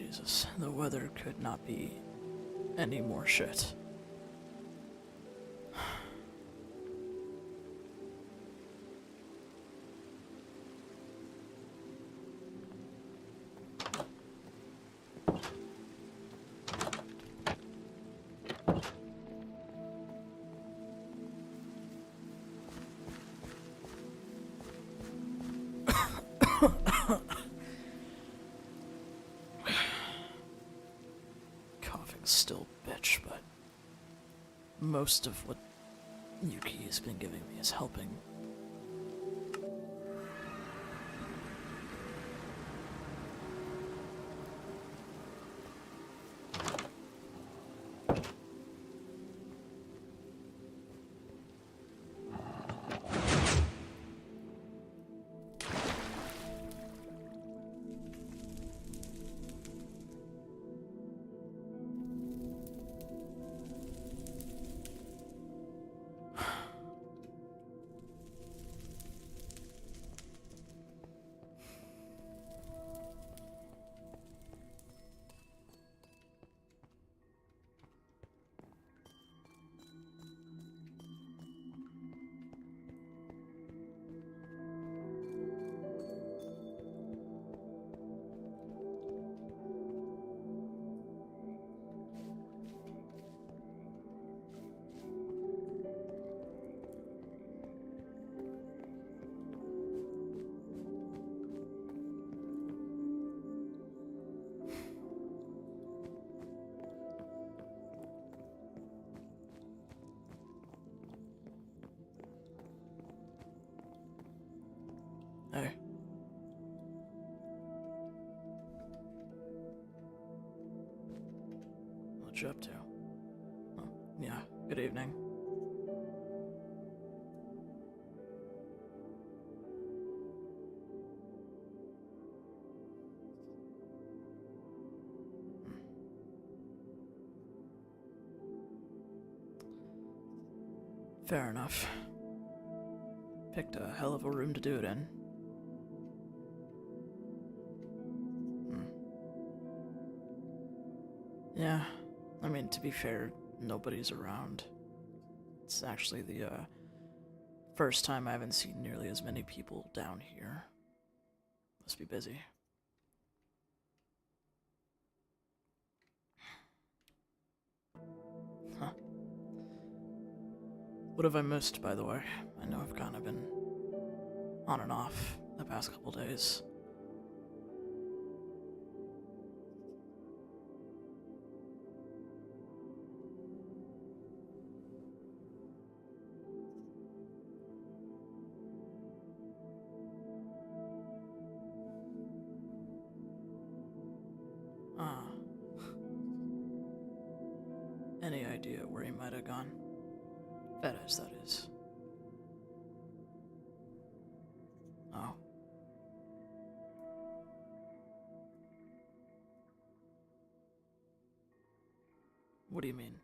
Jesus, the weather could not be any more shit. Coughing's still bitch, but most of what Yuki has been giving me is helping. Hey. What you up to? Oh, yeah, good evening. Fair enough. Picked a hell of a room to do it in. Yeah, I mean, to be fair, nobody's around. It's actually the, first time I haven't seen nearly as many people down here. Must be busy. Huh. What have I missed, by the way? I know I've kind of been on and off the past couple days. Any idea where he might have gone? Fetish, that is. Oh. What do you mean?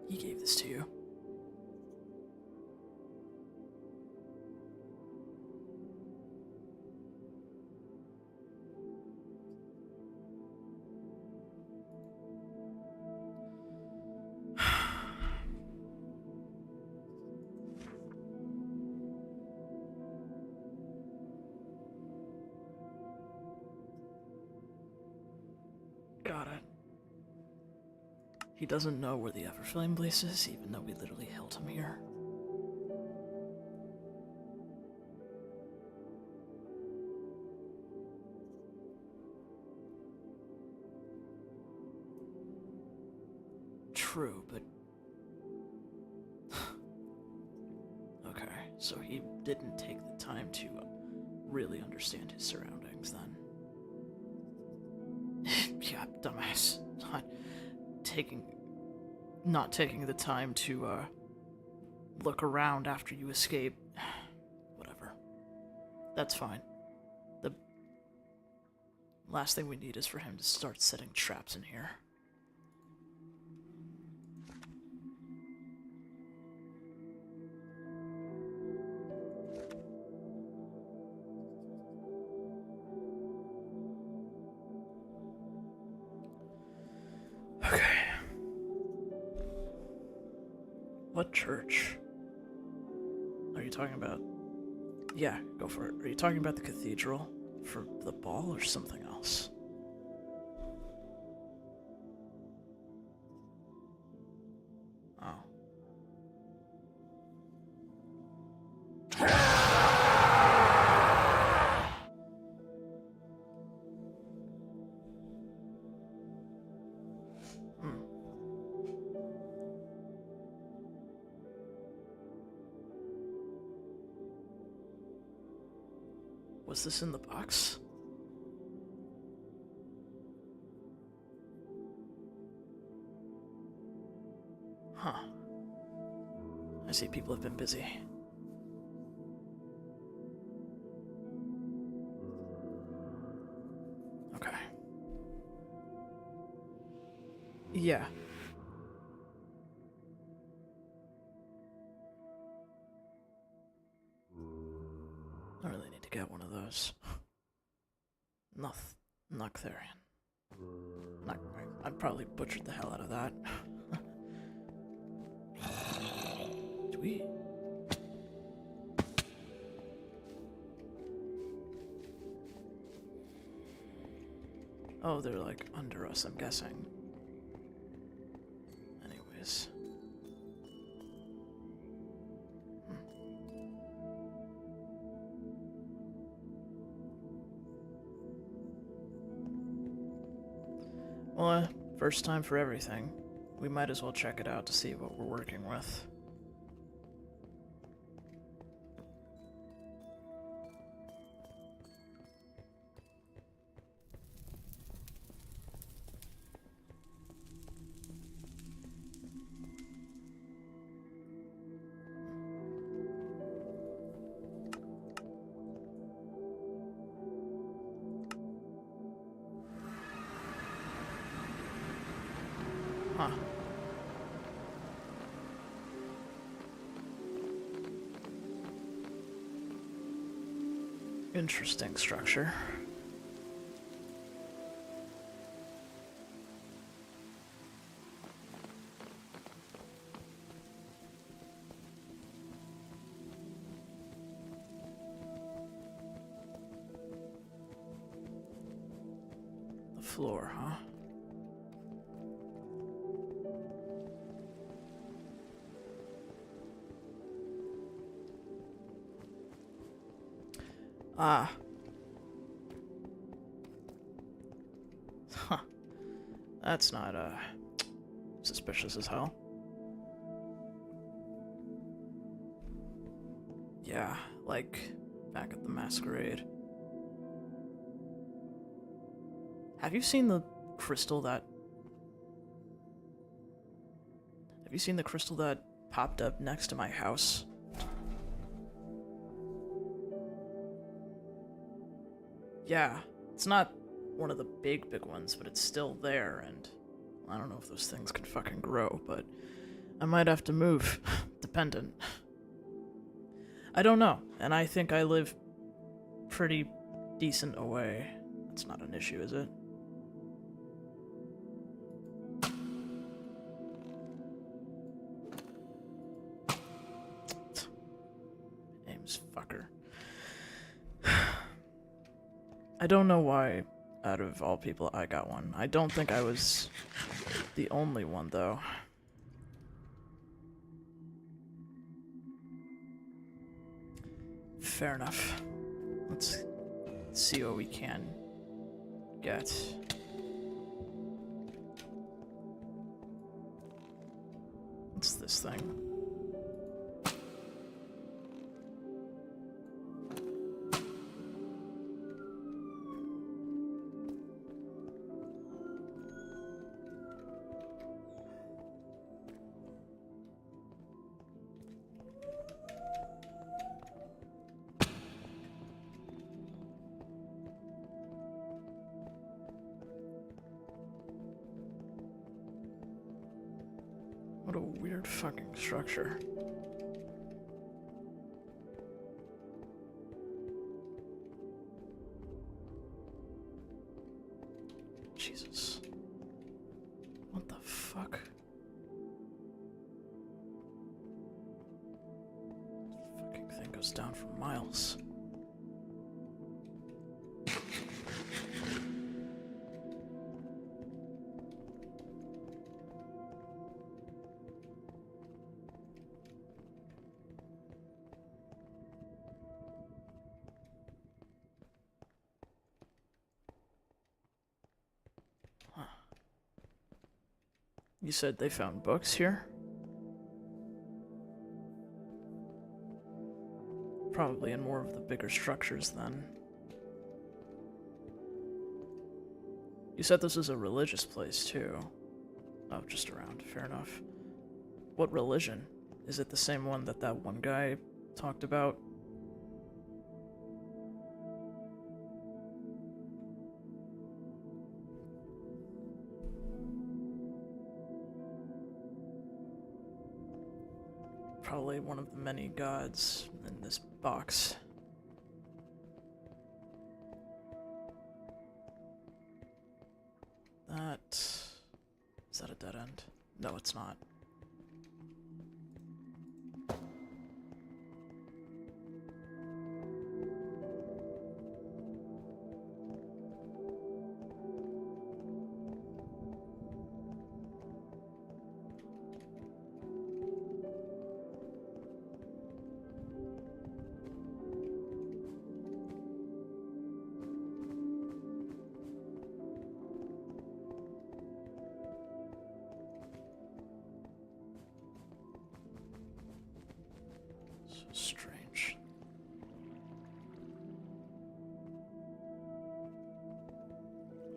He gave this to you. Got it. He doesn't know where the Everflame place is, even though we literally held him here. true, but... Okay, so he didn't take the time to really understand his surroundings, then. Yeah, dumbass. Not taking the time to, look around after you escape. Whatever. That's fine. The last thing we need is for him to start setting traps in here. Okay. What church? Are you talking about? Yeah, go for it. Are you talking about the cathedral for the ball or something else? Oh. Was this in the box? Huh. I see people have been busy. Okay. Yeah. I really need to get one of those. Noctherian. I'd probably butchered the hell out of that. Do we... Oh, they're like under us, I'm guessing. Anyways. Well, first time for everything. We might as well check it out to see what we're working with. Huh. Interesting structure. The floor, huh? Ah. Huh. That's not, suspicious as hell. Yeah, like back at the masquerade. Have you seen the crystal that... Have you seen the crystal that popped up next to my house? Yeah, it's not one of the big ones, but it's still there, and I don't know if those things can fucking grow, but I might have to move, dependent. I don't know, and I think I live pretty decent away. That's not an issue, is it? Ames fucker. I don't know why, out of all people, I got one. I don't think I was the only one, though. Fair enough. Let's see what we can get. this thing. What a weird fucking structure. Jesus. What the fuck? This fucking thing goes down for miles. You said they found books here? Probably in more of the bigger structures then. You said this is a religious place too. Oh, just around. Fair enough. What religion? Is it the same one that one guy talked about? Probably one of the many gods in this box. Is that a dead end? No, it's not. Strange.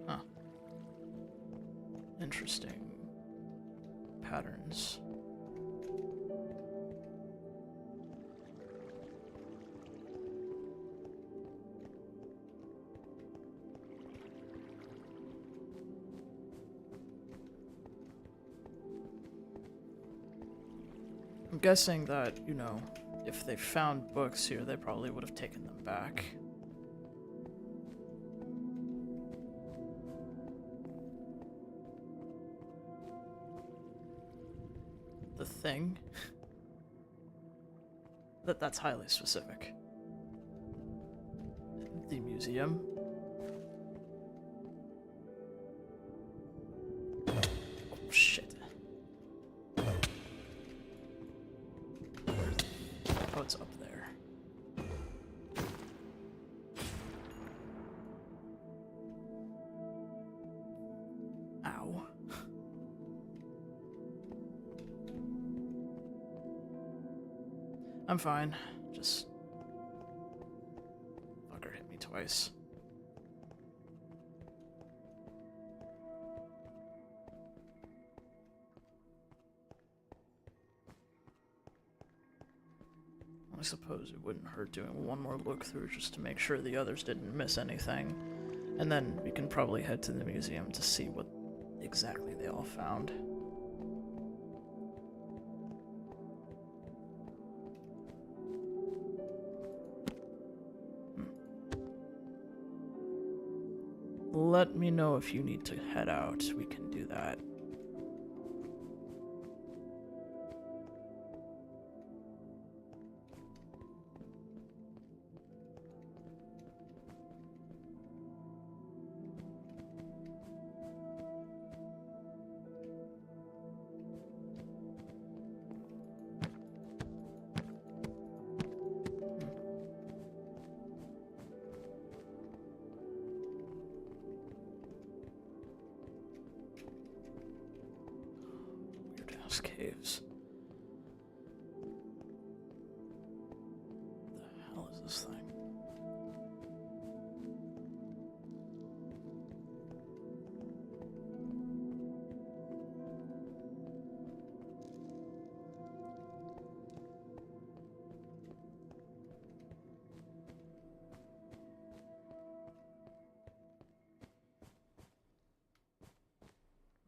Huh. Interesting patterns. I'm guessing that, you know, if they found books here, they probably would have taken them back. The thing? That's highly specific. The museum? Oh, shit. Oh, it's up there. Ow. I'm fine. Just... fucker hit me twice. I suppose it wouldn't hurt doing one more look through just to make sure the others didn't miss anything. And then we can probably head to the museum to see what exactly they all found. Let me know if you need to head out. We can do that. Caves. is this thing?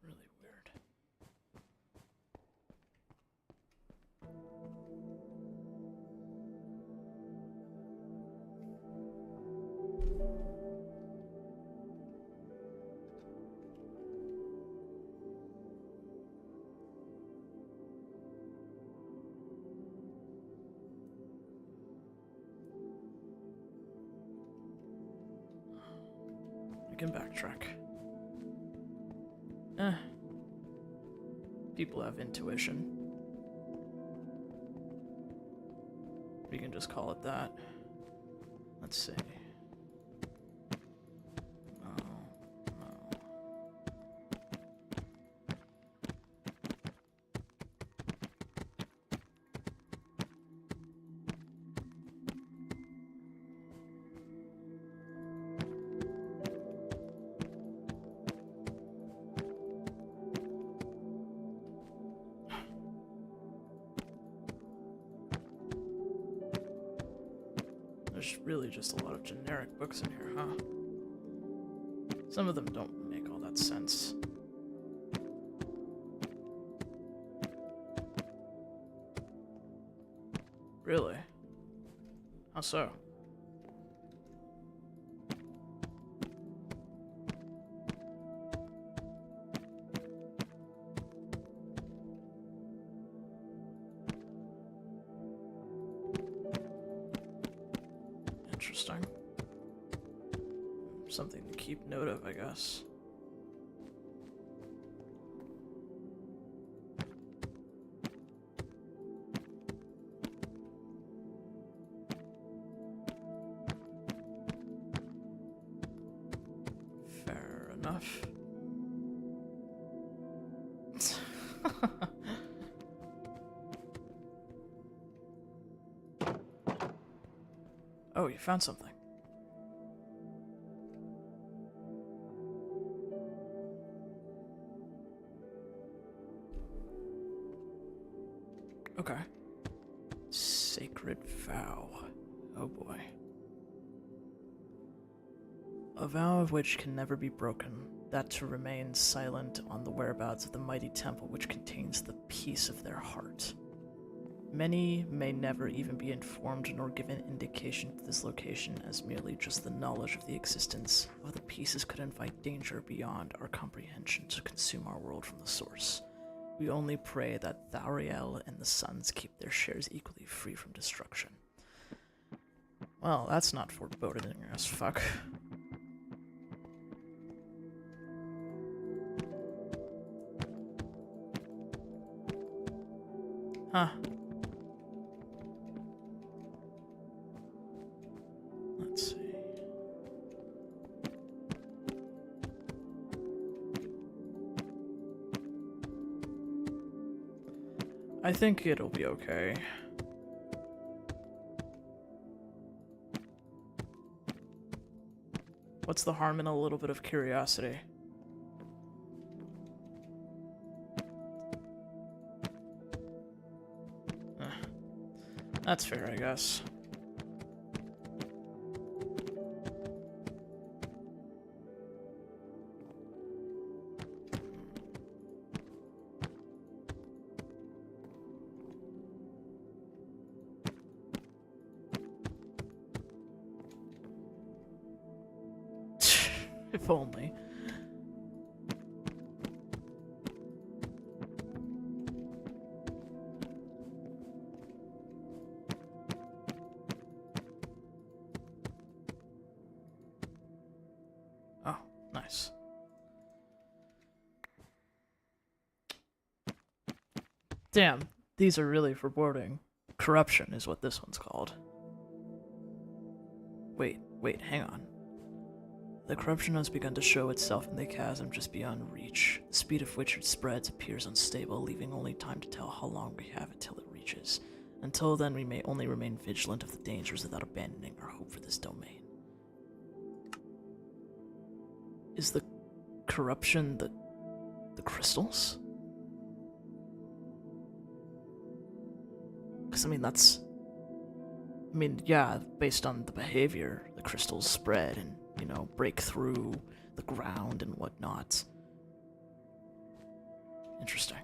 Really weird. I can backtrack. People have intuition. We can just call it that. Let's see. There's really just a lot of generic books in here, huh? Some of them don't make all that sense. Really? How so? Interesting. Something to keep note of, I guess. Fair enough. Oh, you found something. Okay. Sacred vow. Oh boy. A vow of which can never be broken, that to remain silent on the whereabouts of the mighty temple which contains the peace of their heart. Many may never even be informed nor given indication of this location, as merely just the knowledge of the existence of the pieces could invite danger beyond our comprehension to consume our world from the source. We only pray that Thariel and the Sons keep their shares equally free from destruction. Well, that's not foreboding as fuck. Huh. Let's see. I think it'll be okay. What's the harm in a little bit of curiosity? That's fair, I guess. If only. Oh, nice. Damn, these are really foreboding. Corruption is what this one's called. Wait, hang on. The corruption has begun to show itself in the chasm just beyond reach. The speed of which it spreads appears unstable, leaving only time to tell how long we have until it reaches. Until then, we may only remain vigilant of the dangers without abandoning our hope for this domain. Is the corruption the crystals? Because, I mean, that's... I mean, yeah, based on the behavior, the crystals spread and, you know, break through the ground and whatnot. Interesting.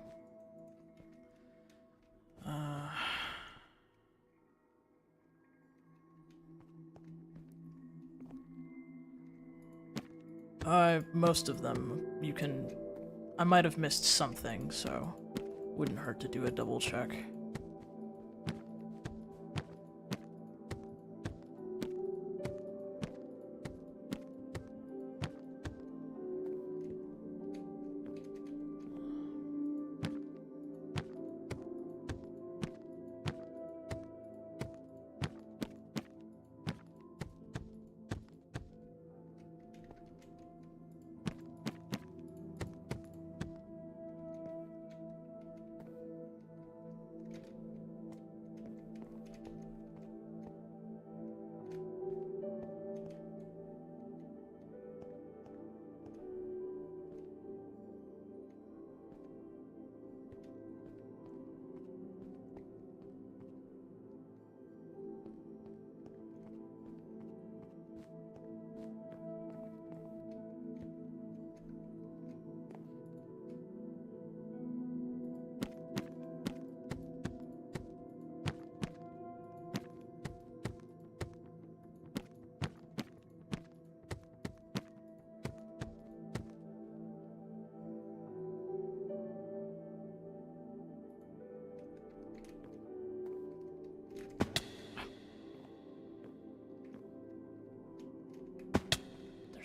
Most of them, you can... I might have missed something, so wouldn't hurt to do a double check.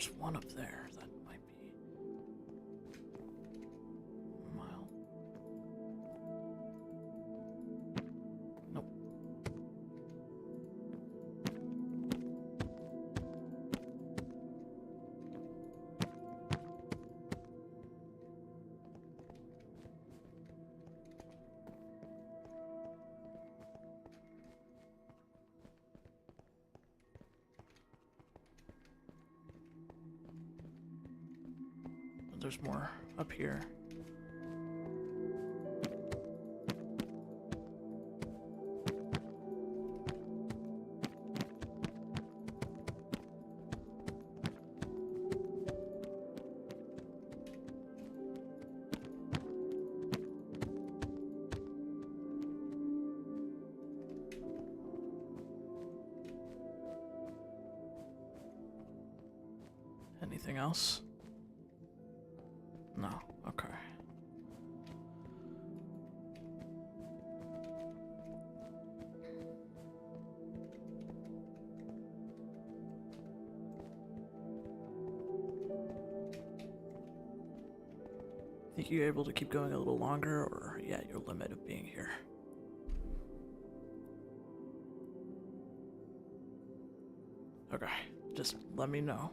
There's one up there that might be a mile. Nope. There's more up here. Anything else? No, okay. Think you're able to keep going a little longer, or yeah, your limit of being here? Okay, just let me know.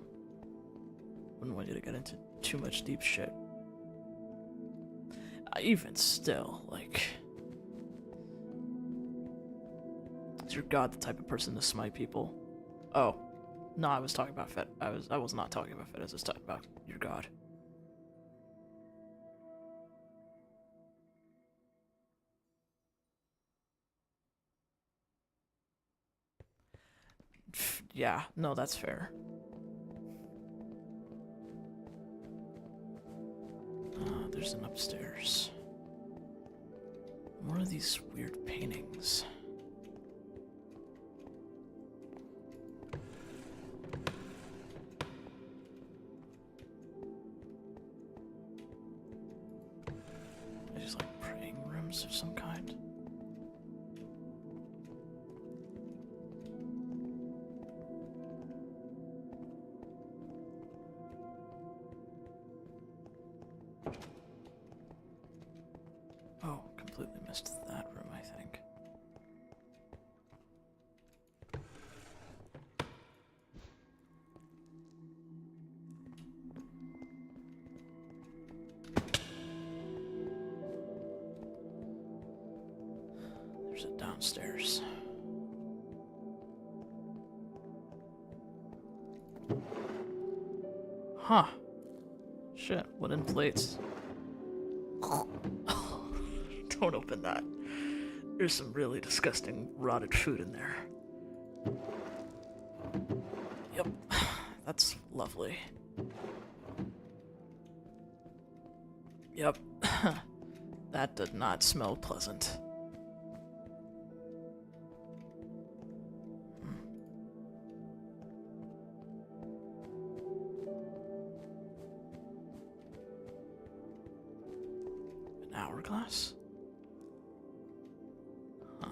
Wouldn't want you to get into too much deep shit. Even still, like... Is your god the type of person to smite people? Oh. No, I was talking about Fed. I was not talking about Fed, I was talking about your god. Yeah, no, that's fair. There's an upstairs. What are these weird paintings? Are these like praying rooms of some kind? Oh, completely missed that room, I think. is it downstairs? Huh. Shit, wooden plates. Don't open that. There's some really disgusting rotted food in there. Yep, that's lovely. Yep, that did not smell pleasant. An hourglass? Huh.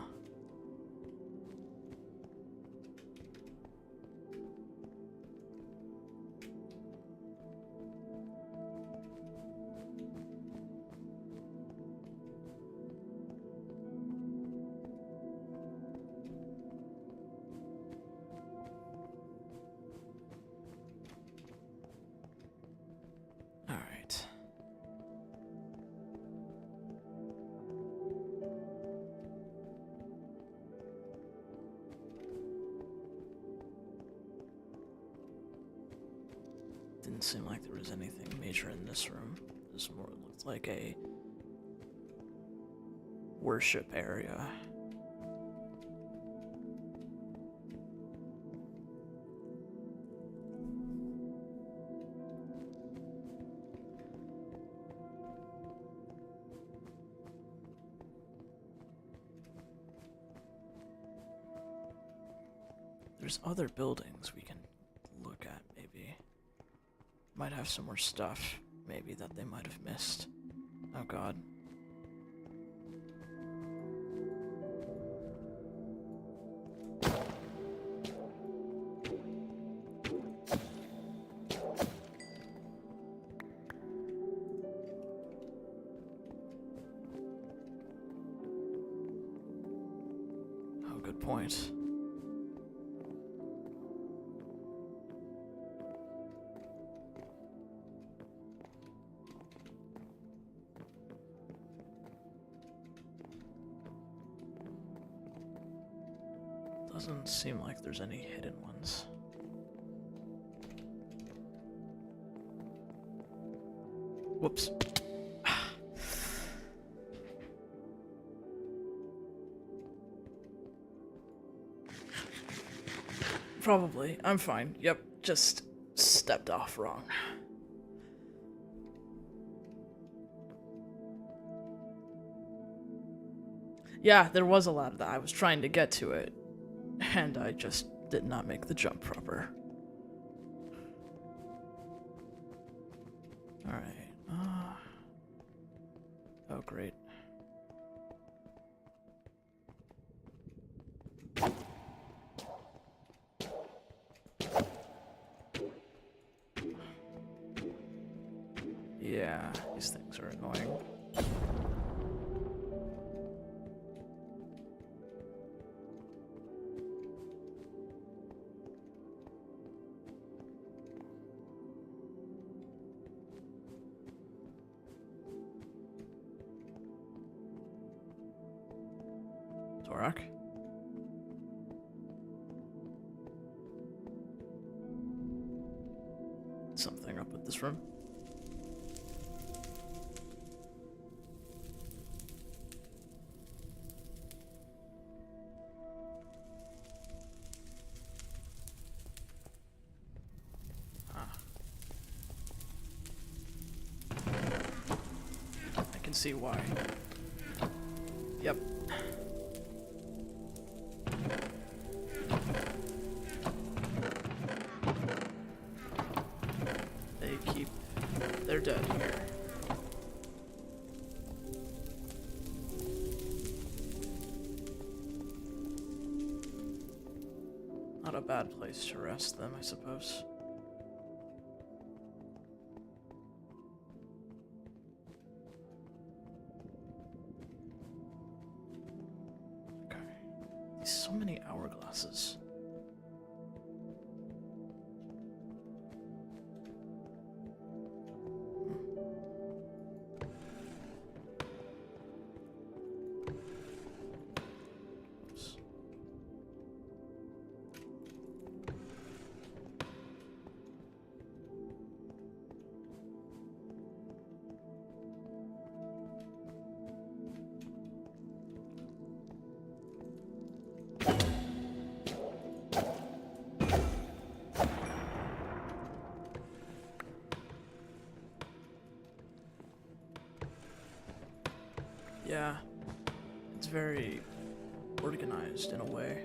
All right. Didn't seem like there was anything major in this room. This more looked like a worship area. There's other buildings we can look at, maybe. Might have some more stuff, maybe, that they might have missed. Oh god. Oh, good point. Doesn't seem like there's any hidden ones. Whoops. Probably. I'm fine. Yep, just stepped off wrong. Yeah, there was a lot of that. I was trying to get to it, and I just did not make the jump proper. Alright. Oh, great. Yeah, these things are annoying. Torak? Something up with this room. I can see why. Yep. They're dead here. Not a bad place to rest them, I suppose. Okay. So many hourglasses. Yeah, it's very organized in a way.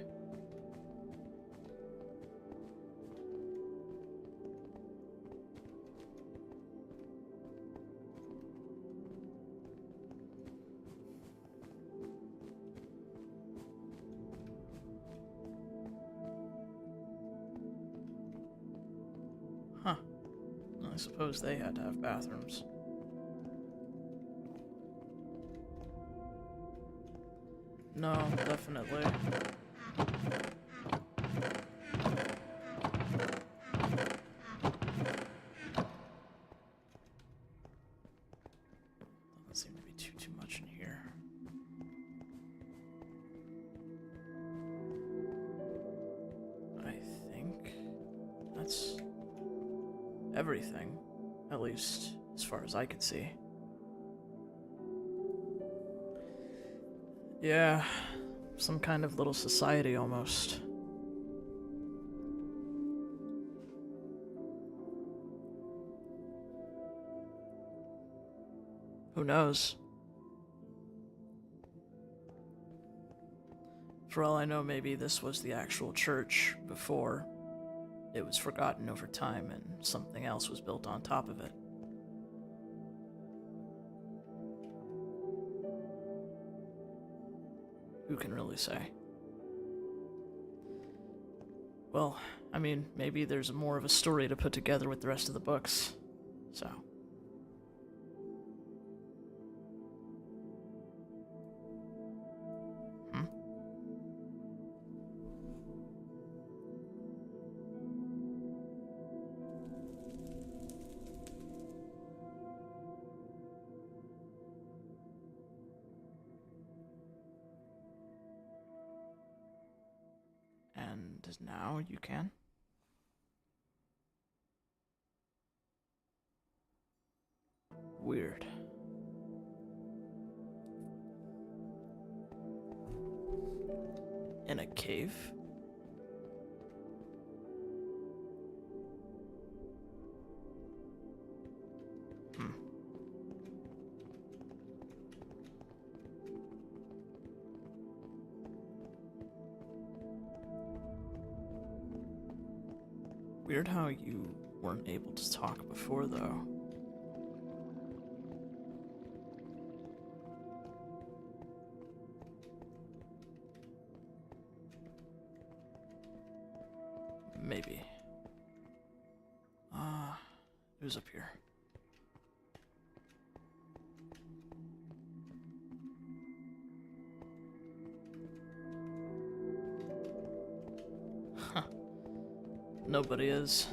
Huh. I suppose they had to have bathrooms. No, definitely. Doesn't seem to be too much in here. I think that's everything, at least as far as I can see. Yeah, some kind of little society almost. Who knows? For all I know, maybe this was the actual church before it was forgotten over time and something else was built on top of it. Who can really say? Well, I mean, maybe there's more of a story to put together with the rest of the books, so. And now you can? Weird. In a cave? Weird how you weren't able to talk before, though. Maybe. It was up here. Huh. Nobody is.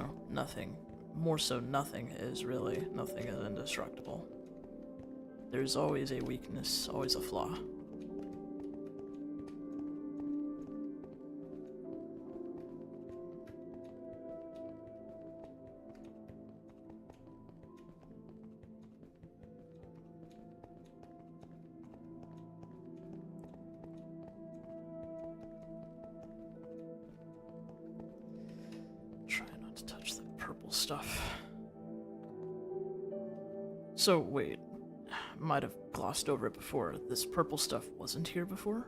Oh, nothing. More so, nothing is really. Nothing is indestructible. There's always a weakness, always a flaw. Try not to touch the purple stuff. So, wait. Might have glossed over it before. This purple stuff wasn't here before?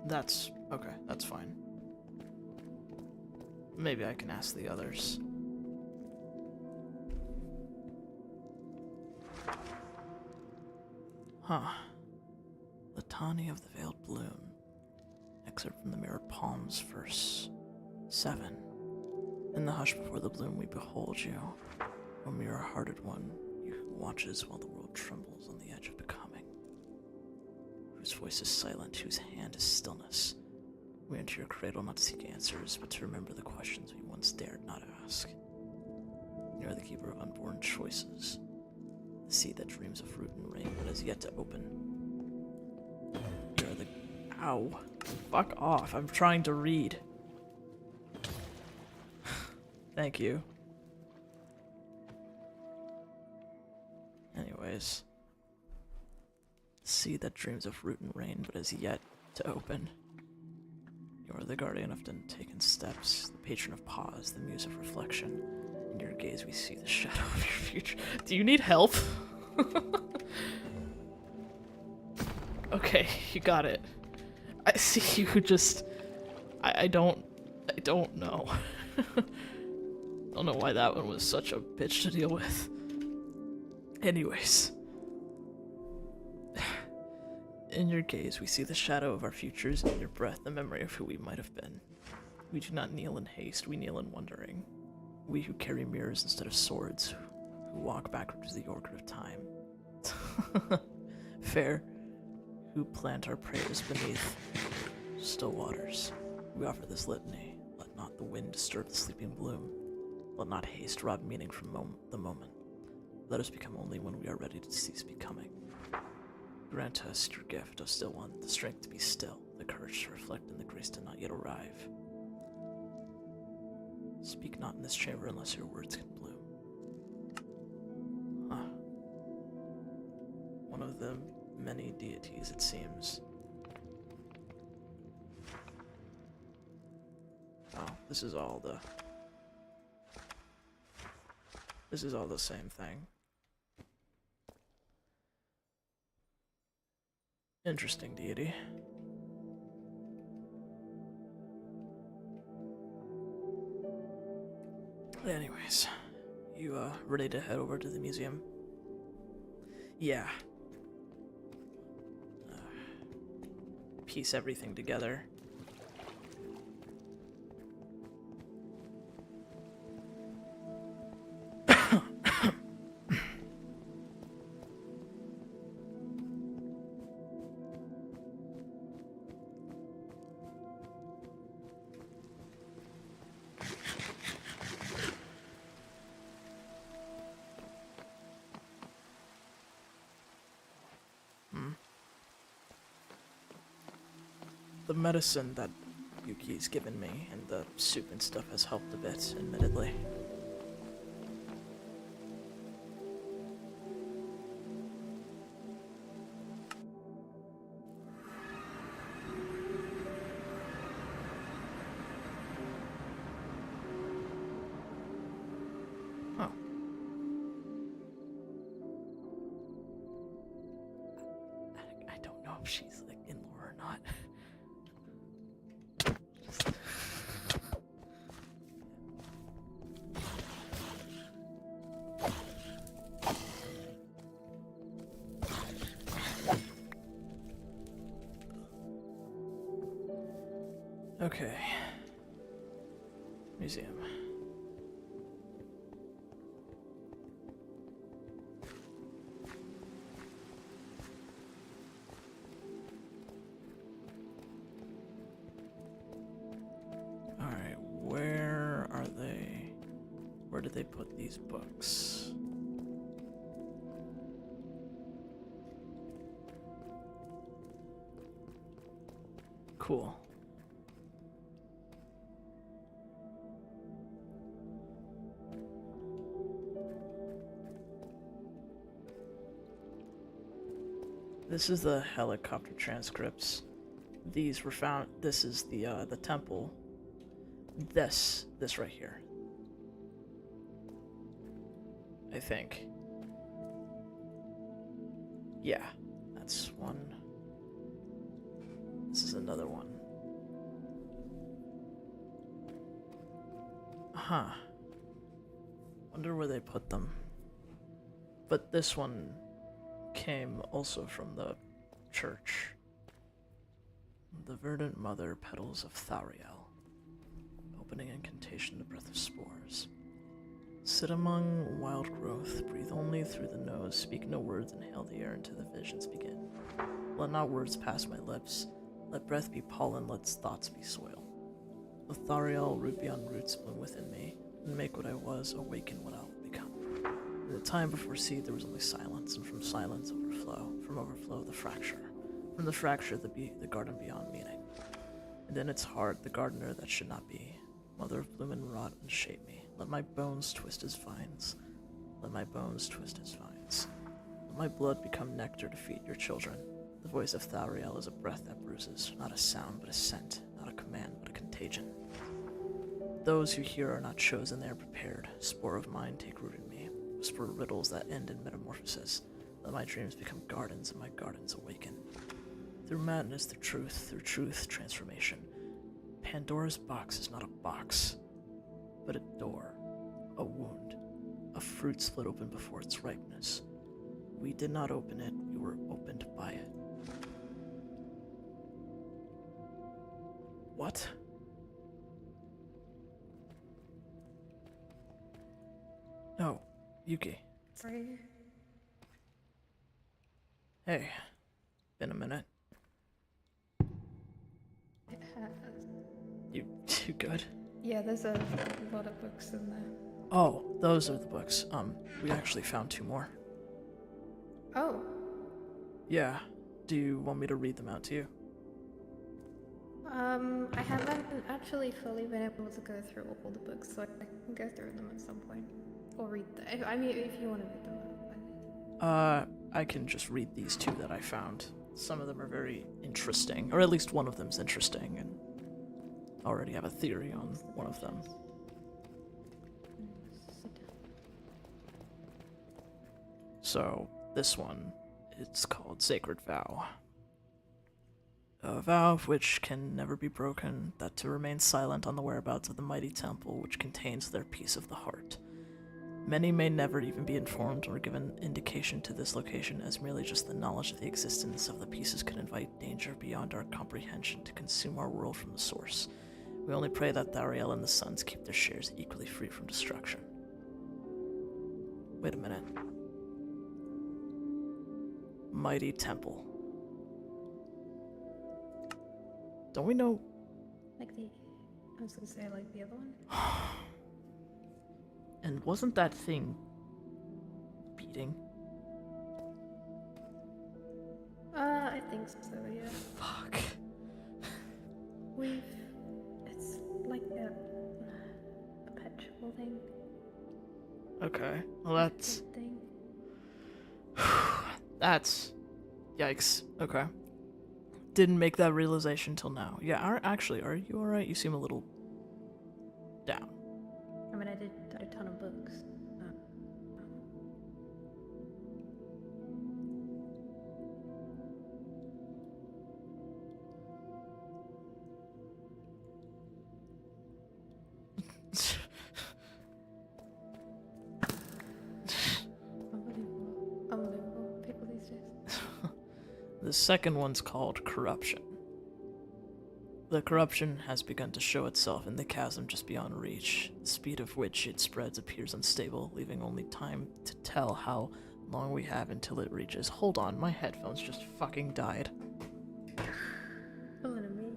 That's okay, that's fine. Maybe I can ask the others. Huh. Litany of the Veiled Bloom. Excerpt from the Mirrored Palms, verse 7. In the hush before the bloom we behold you, O mirror-hearted one, you who watches while the world trembles on the edge of becoming. Whose voice is silent, whose hand is stillness. We enter your cradle not to seek answers, but to remember the questions we once dared not ask. You are the keeper of unborn choices, the seed that dreams of root and rain but has yet to open. You are the... Ow. Fuck off, I'm trying to read. Thank you. Anyways. seed that dreams of root and rain, but has yet to open. You are the guardian of untaken steps, the patron of pause, the muse of reflection. In your gaze we see the shadow of your future. Do you need help? Okay, you got it. I see you just... I don't know. Don't know why that one was such a bitch to deal with. Anyways. In your gaze, we see the shadow of our futures, in your breath, the memory of who we might have been. We do not kneel in haste, we kneel in wondering. We who carry mirrors instead of swords, who walk backwards the orchard of time. Fair, who plant our prayers beneath still waters. We offer this litany. Let not the wind disturb the sleeping bloom. Let not haste rob meaning from the moment. Let us become only when we are ready to cease becoming. Grant us your gift, O still one, the strength to be still, the courage to reflect, and the grace to not yet arrive. Speak not in this chamber unless your words can bloom. Huh. One of the many deities, it seems. Oh, this is all the same thing. Interesting deity. Anyways, you ready to head over to the museum? Yeah. Piece everything together. The medicine that Yuki's given me and the soup and stuff has helped a bit, admittedly. Oh. I don't know if she's like in lore or not. Okay. Museum. Alright, where are they? Where did they put these books? Cool. This is the helicopter transcripts. These were found. This is the temple. This right here. I think. Yeah, that's one. This is another one. Huh. Wonder where they put them. But this one came also from the church. The verdant mother petals of Thariel, opening incantation the breath of spores. Sit among wild growth, breathe only through the nose, speak no words, inhale the air until the visions begin. Let not words pass my lips, let breath be pollen, let thoughts be soil. Let Thariel root beyond roots bloom within me, and make what I was, awaken what I'll become. In the time before seed there was only silence, and from silence overflow, from overflow the fracture, from the fracture the garden beyond meaning. And in its heart the gardener that should not be, mother of bloom and rot and shape me. Let my bones twist as vines, let my bones twist as vines. Let my blood become nectar to feed your children. The voice of Thariel is a breath that bruises, not a sound but a scent, not a command but a contagion. Those who hear are not chosen, they are prepared. Spore of mine take root in me. Whisper riddles that end in metamorphosis. Let my dreams become gardens and my gardens awaken. Through madness, through truth, transformation. Pandora's box is not a box, but a door, a wound, a fruit split open before its ripeness. We did not open it, we were opened by it. What? No, Yuki. Sorry. Hey, been a minute. It has. You good? Yeah, there's a lot of books in there. Oh, those are the books. We actually found 2 more. Oh. Yeah. Do you want me to read them out to you? I haven't actually fully been able to go through all the books, so I can go through them at some point. Or read them. I mean, if you want to read them out. I can just read these 2 that I found. Some of them are very interesting, or at least one of them's interesting, and I already have a theory on one of them. So, this one, it's called Sacred Vow. A vow of which can never be broken, that to remain silent on the whereabouts of the mighty temple which contains their piece of the heart. Many may never even be informed or given indication to this location, as merely just the knowledge of the existence of the pieces could invite danger beyond our comprehension to consume our world from the source. We only pray that Thariel and the Sons keep their shares equally free from destruction. Wait a minute. Mighty Temple. Don't we know? Like the... I was gonna say, like the other one? And wasn't that thing beating? I think so, yeah. Fuck. It's like a perpetual thing. Okay, well that's... Thing. That's... Yikes. Okay. Didn't make that realization till now. Yeah, actually, are you alright? You seem a little... down. I mean, I did a ton of books. Unbelievable people these days. The second one's called Corruption. The corruption has begun to show itself in the chasm just beyond reach. The speed of which it spreads appears unstable, leaving only time to tell how long we have until it reaches. Hold on, my headphones just fucking died. Oh, what a me.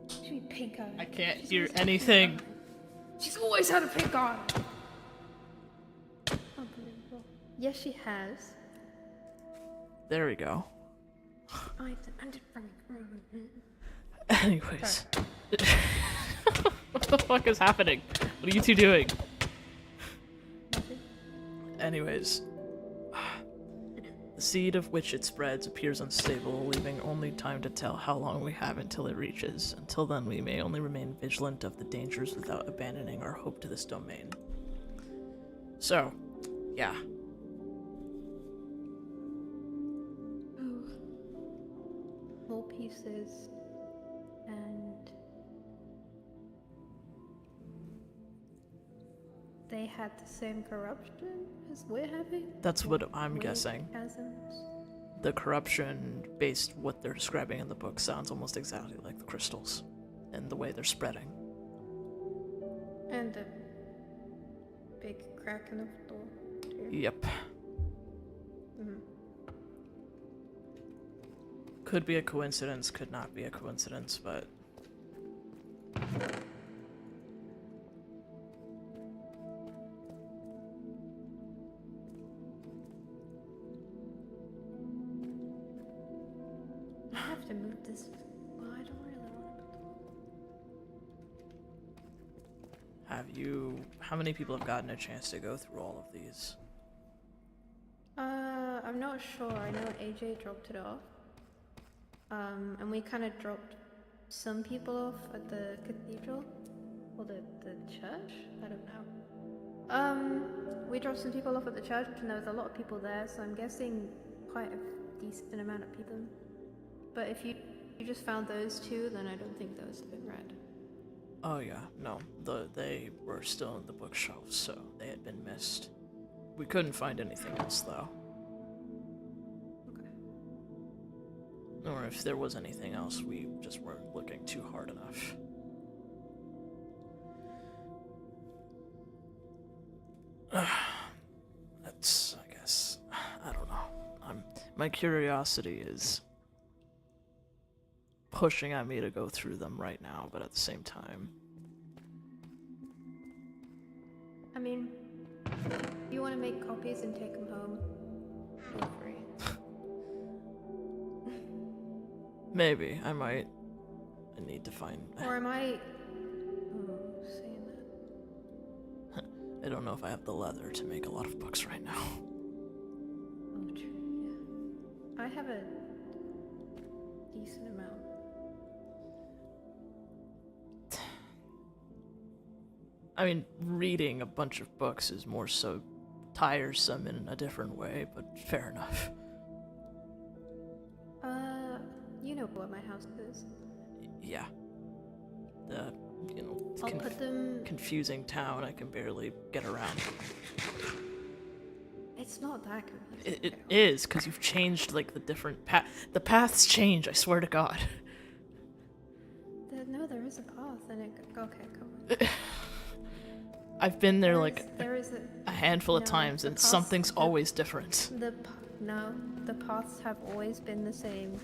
Should be pink eye. I can't hear anything. She's always had a pink eye. Unbelievable. Yes, she has. There we go. Anyways. What the fuck is happening? What are you 2 doing? Nothing. Anyways. The seed of which it spreads appears unstable, leaving only time to tell how long we have until it reaches. Until then, we may only remain vigilant of the dangers without abandoning our hope to this domain. So, yeah. More pieces, and they had the same corruption as we're having? That's what I'm guessing. Chasms? The corruption, based what they're describing in the book, sounds almost exactly like the crystals, and the way they're spreading. And a big crack in the door, too. Yep. Mm-hmm. Could be a coincidence, could not be a coincidence, but... I have to move this. Well, I don't really want to. Have you... How many people have gotten a chance to go through all of these? I'm not not sure. I know AJ dropped it off. And we kind of dropped some people off at the cathedral. Or the church? I don't know. We dropped some people off at the church and there was a lot of people there, so I'm guessing quite a decent amount of people. But if you just found those two, then I don't think those have been read. Oh yeah, no. They were still in the bookshelf, so they had been missed. We couldn't find anything else, though. Okay. Or if there was anything else, we just weren't looking too hard enough. That's, I guess, I don't know. My curiosity is pushing at me to go through them right now, but at the same time... I mean, if you want to make copies and take them home, feel free. Maybe. I might. I need to find... Or am I... Oh, saying that. I don't know if I have the leather to make a lot of books right now. Oh, true, yeah. I have a decent amount. I mean, reading a bunch of books is more so tiresome in a different way, but fair enough. You know what my house is. Yeah. The, I'll put them... confusing town I can barely get around. It's not that confusing. It is, because you've changed, like, the different the paths change, I swear to God. No, there is a path, and it... Okay, come on. I've been there, there is a handful of times, and something's always different. No, the paths have always been the same.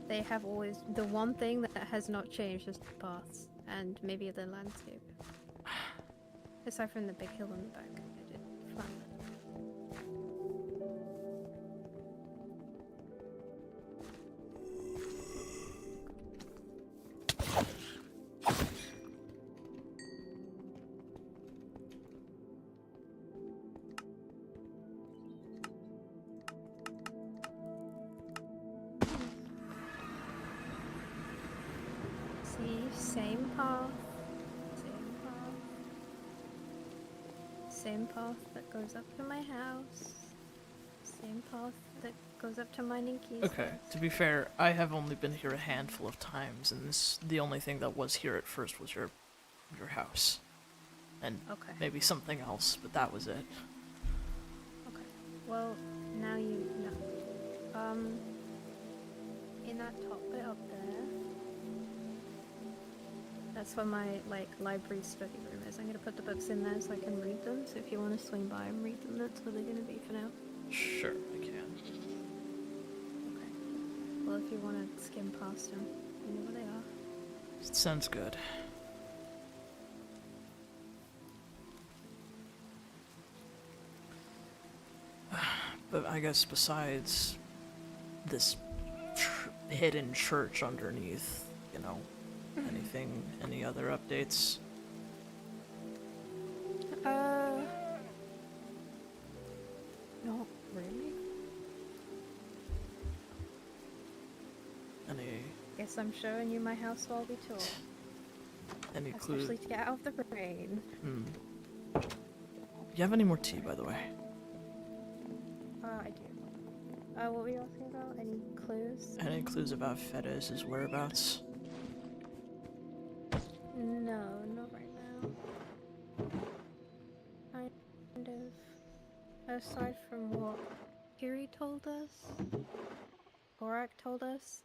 They have always... The one thing that has not changed is the paths, and maybe the landscape. Aside from the big hill in the back, I did fine. Same path. Same path that goes up to my house. Same path that goes up to mining keys. Okay, to be fair, I have only been here a handful of times, and the only thing that was here at first was your house. And maybe something else, but that was it. Okay. Well, now you know. In that top bit up there, that's where my, library study room is. I'm gonna put the books in there so I can read them, so if you want to swing by and read them, that's where they're gonna be for now. Sure, I can. Okay. Well, if you want to skim past them, you know where they are. Sounds good. But I guess besides this hidden church underneath, any other updates? Not really. Guess I'm showing you my house while we talk. Any clues? Especially to get out of the rain. Do you have any more tea, by the way? I do. What were you asking about? Any clues? Any clues about Fedez's whereabouts? No, not right now. Kind of. Aside from what Kiri told us, Borak told us.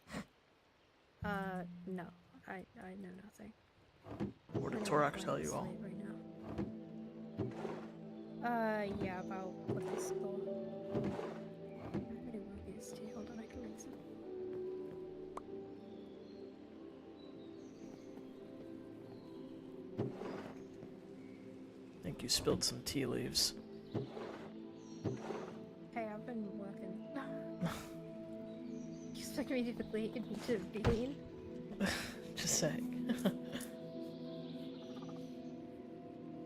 No, I know nothing. What did Torak tell you all? Right now. Yeah, about what they stole. I really want these tea. Hold on, I can read some. I think you spilled some tea leaves. Hey, I've been working. You expect me to be clean? Just saying.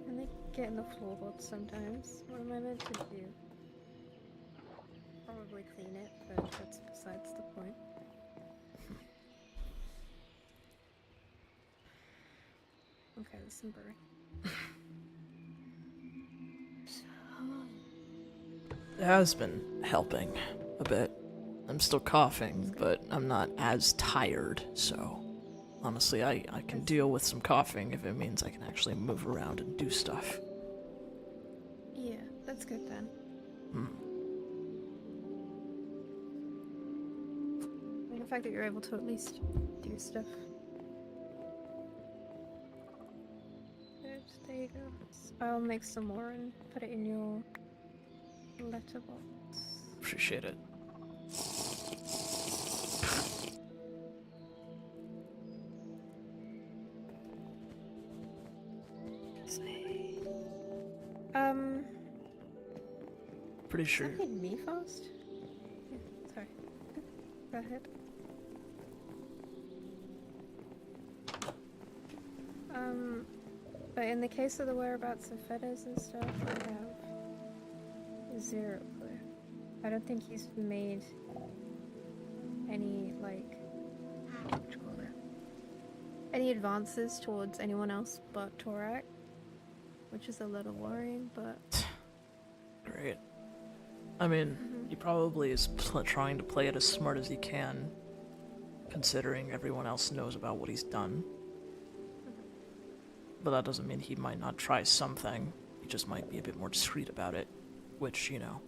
And they get in the floorboards sometimes. What am I meant to do? probably clean it, but that's besides the point. Okay, there's some brewing. It has been helping a bit. I'm still coughing, but I'm not as tired, so honestly, I can deal with some coughing if it means I can actually move around and do stuff. Yeah, that's good then. I mean, the fact that you're able to at least do stuff. Good, there you go. I'll make some more and put it in your letterbox. Appreciate it. Pretty sure. Is that me fast? Yeah, sorry. Go ahead. But in the case of the whereabouts of feathers and stuff, I have zero clue. I don't think he's made any, like, what you call it? Any advances towards anyone else but Torak, which is a little worrying, but... Great. I mean, he probably is trying to play it as smart as he can, considering everyone else knows about what he's done. But that doesn't mean he might not try something. He just might be a bit more discreet about it. Which, you know,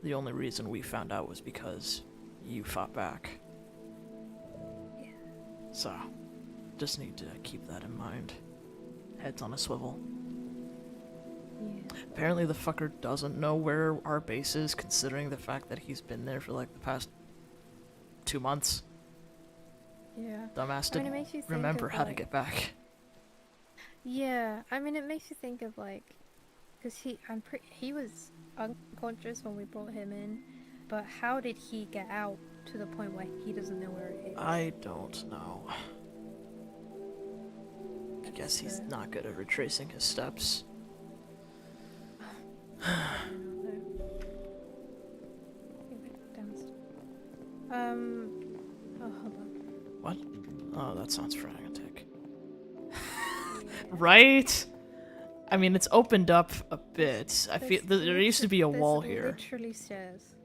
the only reason we found out was because you fought back. Yeah. So, just need to keep that in mind. Heads on a swivel. Yeah. Apparently the fucker doesn't know where our base is, considering the fact that he's been there for like the past 2 months. Yeah. Dumbass I mean, it didn't makes you think remember of, how to like- get back. Yeah, I mean, it makes you think of, like, because he was unconscious when we brought him in, but how did he get out to the point where he doesn't know where it is? I don't know. I guess he's not good at retracing his steps. I don't know. Okay, wait, downstairs. Oh, hold on. What? Oh, that sounds frantic. Right? I mean, it's opened up a bit. I feel there used to be a wall here. There's literally stairs.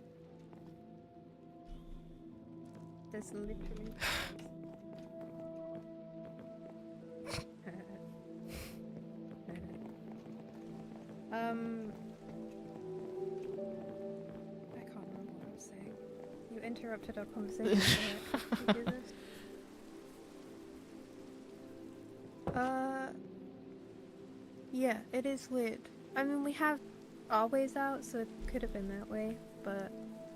There's literally I can't remember what I was saying. You interrupted our conversation. So I can do this. Yeah, it is weird. I mean, we have our ways out, so it could have been that way, but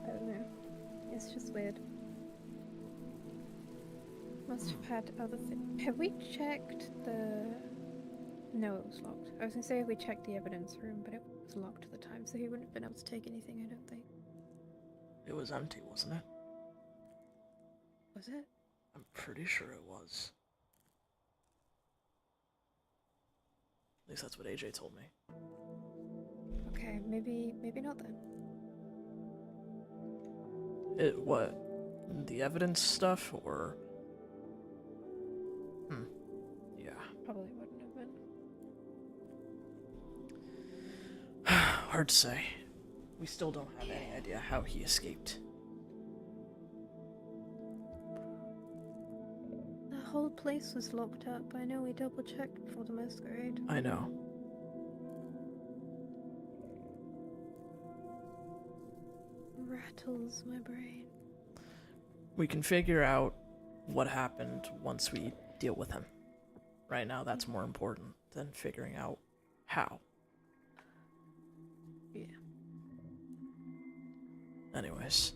I don't know. It's just weird. Must have had other things. Have we checked the... No, it was locked. I was gonna say we checked the evidence room, but it was locked at the time, so he wouldn't have been able to take anything, I don't think. It was empty, wasn't it? Was it? I'm pretty sure it was. At least that's what AJ told me. Okay, maybe not then. It what? The evidence stuff, or? Yeah. Probably wouldn't have been. Hard to say. We still don't have any idea how he escaped. The whole place was locked up. I know we double checked before the masquerade. I know. Rattles my brain. We can figure out what happened once we deal with him. Right now, that's more important than figuring out how. Yeah. Anyways.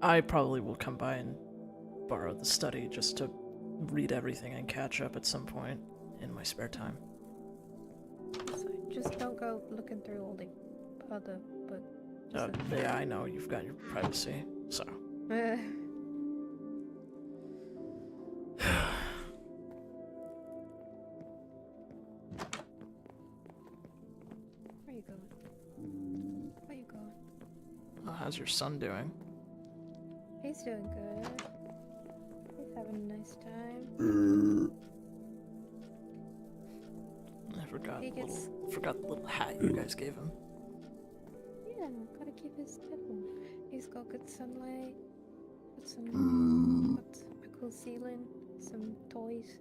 I probably will come by and borrow the study just to read everything and catch up at some point in my spare time. So just don't go looking through all the other books. Yeah, I know, you've got your privacy, so. Where are you going? Where are you going? How's your son doing? He's doing good. He's having a nice time. I forgot He gets- forgot the little hat you guys gave him. Yeah, gotta keep his head warm. He's got good sunlight, got some a cool ceiling, some toys.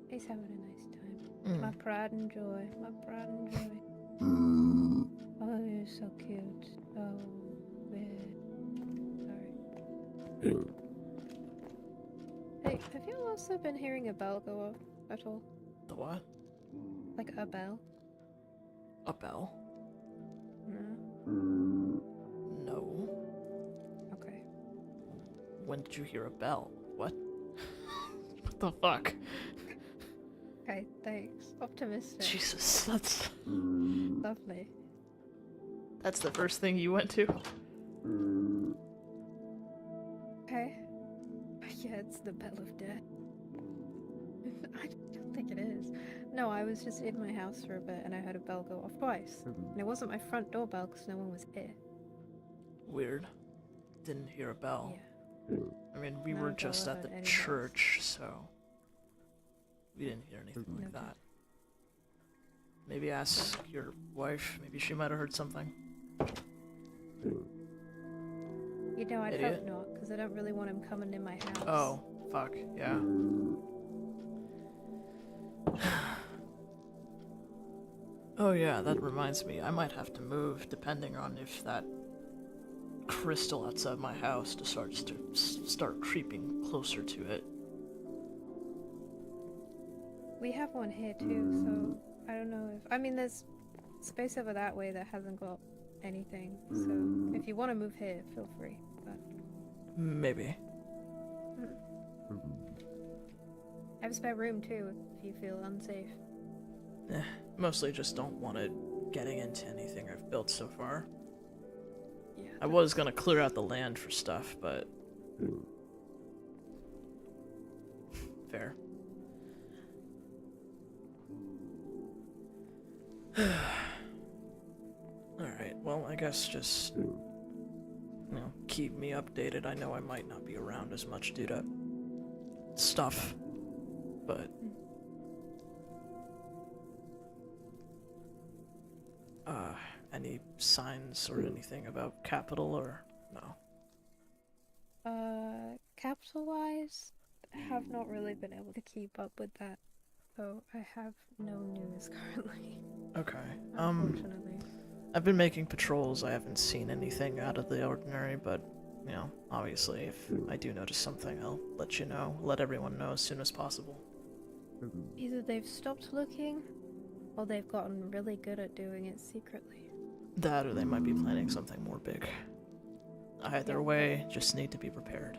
He's having a nice time. My pride and joy. My pride and joy. Oh, you're so cute. Oh, weird. Sorry. Hey, have you also been hearing a bell go off at all? The what? Like a bell? A bell? No? No. Okay. When did you hear a bell? What? What the fuck? Okay, thanks. Optimistic. Jesus, that's Lovely. the first thing you went to? Okay. Yeah, it's the bell of death. I don't think it is. No, I was just in my house for a bit and I heard a bell go off twice. And it wasn't my front doorbell because no one was here. Weird. Didn't hear a bell. Yeah. I mean, we No were bell just at heard the anywhere. church, so we didn't hear anything like Okay. that. Maybe ask your wife. Maybe she might have heard something. You know, I'd Idiot. hope not, because I don't really want him coming in my house. Oh, fuck, yeah. Oh yeah, that reminds me. I might have to move depending on if that crystal outside my house starts to start creeping closer to it. We have one here too, so I don't know if... I mean, there's space over that way that hasn't got anything, so if you want to move here, feel free, but... Maybe. I have a spare room too, if you feel unsafe. Mostly just don't want it getting into anything I've built so far. Yeah. I was gonna clear out the land for stuff, but... Fair. Alright, well, I guess just... You know, keep me updated. I know I might not be around as much due to... stuff. But... any signs or anything about capital or no? Capital-wise, I have not really been able to keep up with that, so I have no news currently. Okay. Unfortunately. I've been making patrols. I haven't seen anything out of the ordinary, but you know, obviously, if I do notice something, I'll let you know. Let everyone know as soon as possible. Either they've stopped looking, or they've gotten really good at doing it secretly. That, or they might be planning something more big. Either way, just need to be prepared.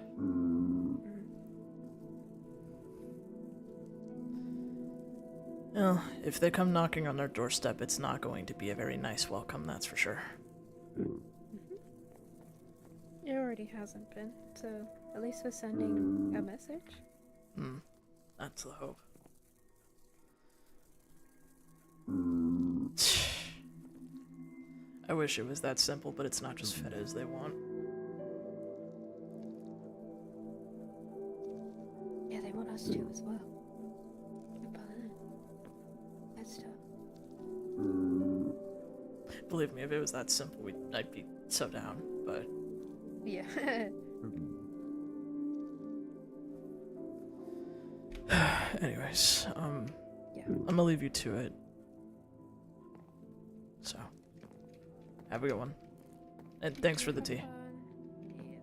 Well, if they come knocking on their doorstep, it's not going to be a very nice welcome, that's for sure. It already hasn't been, so at least we're sending a message. That's the hope. I wish it was that simple, but it's not just fetas they want. Yeah, they want us to as well. But that's tough. Believe me, if it was that simple, I'd be so down, but... Yeah. Anyways, Yeah. I'm gonna leave you to it. So, have a good one. And thanks for the tea. Yeah.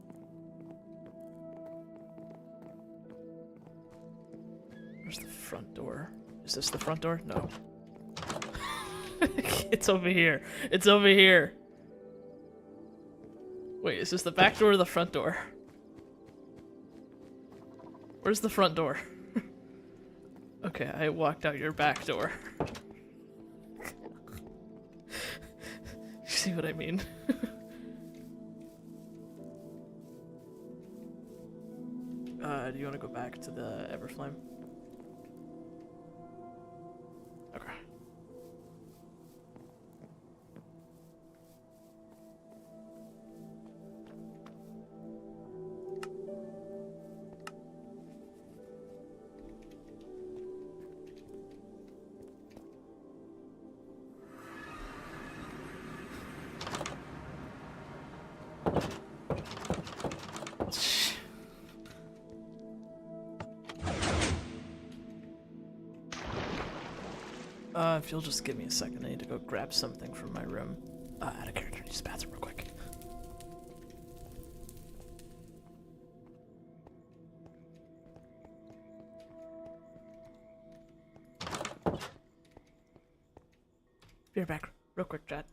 Where's the front door? Is this the front door? No. It's over here. It's over here. Wait, is this the back door or the front door? Where's the front door? Okay, I walked out your back door. You see what I mean? Do you want to go back to the Everflame? Okay. If you'll just give me a second, I need to go grab something from my room. Out of character, use the bathroom real quick. Be right back, real quick, chat.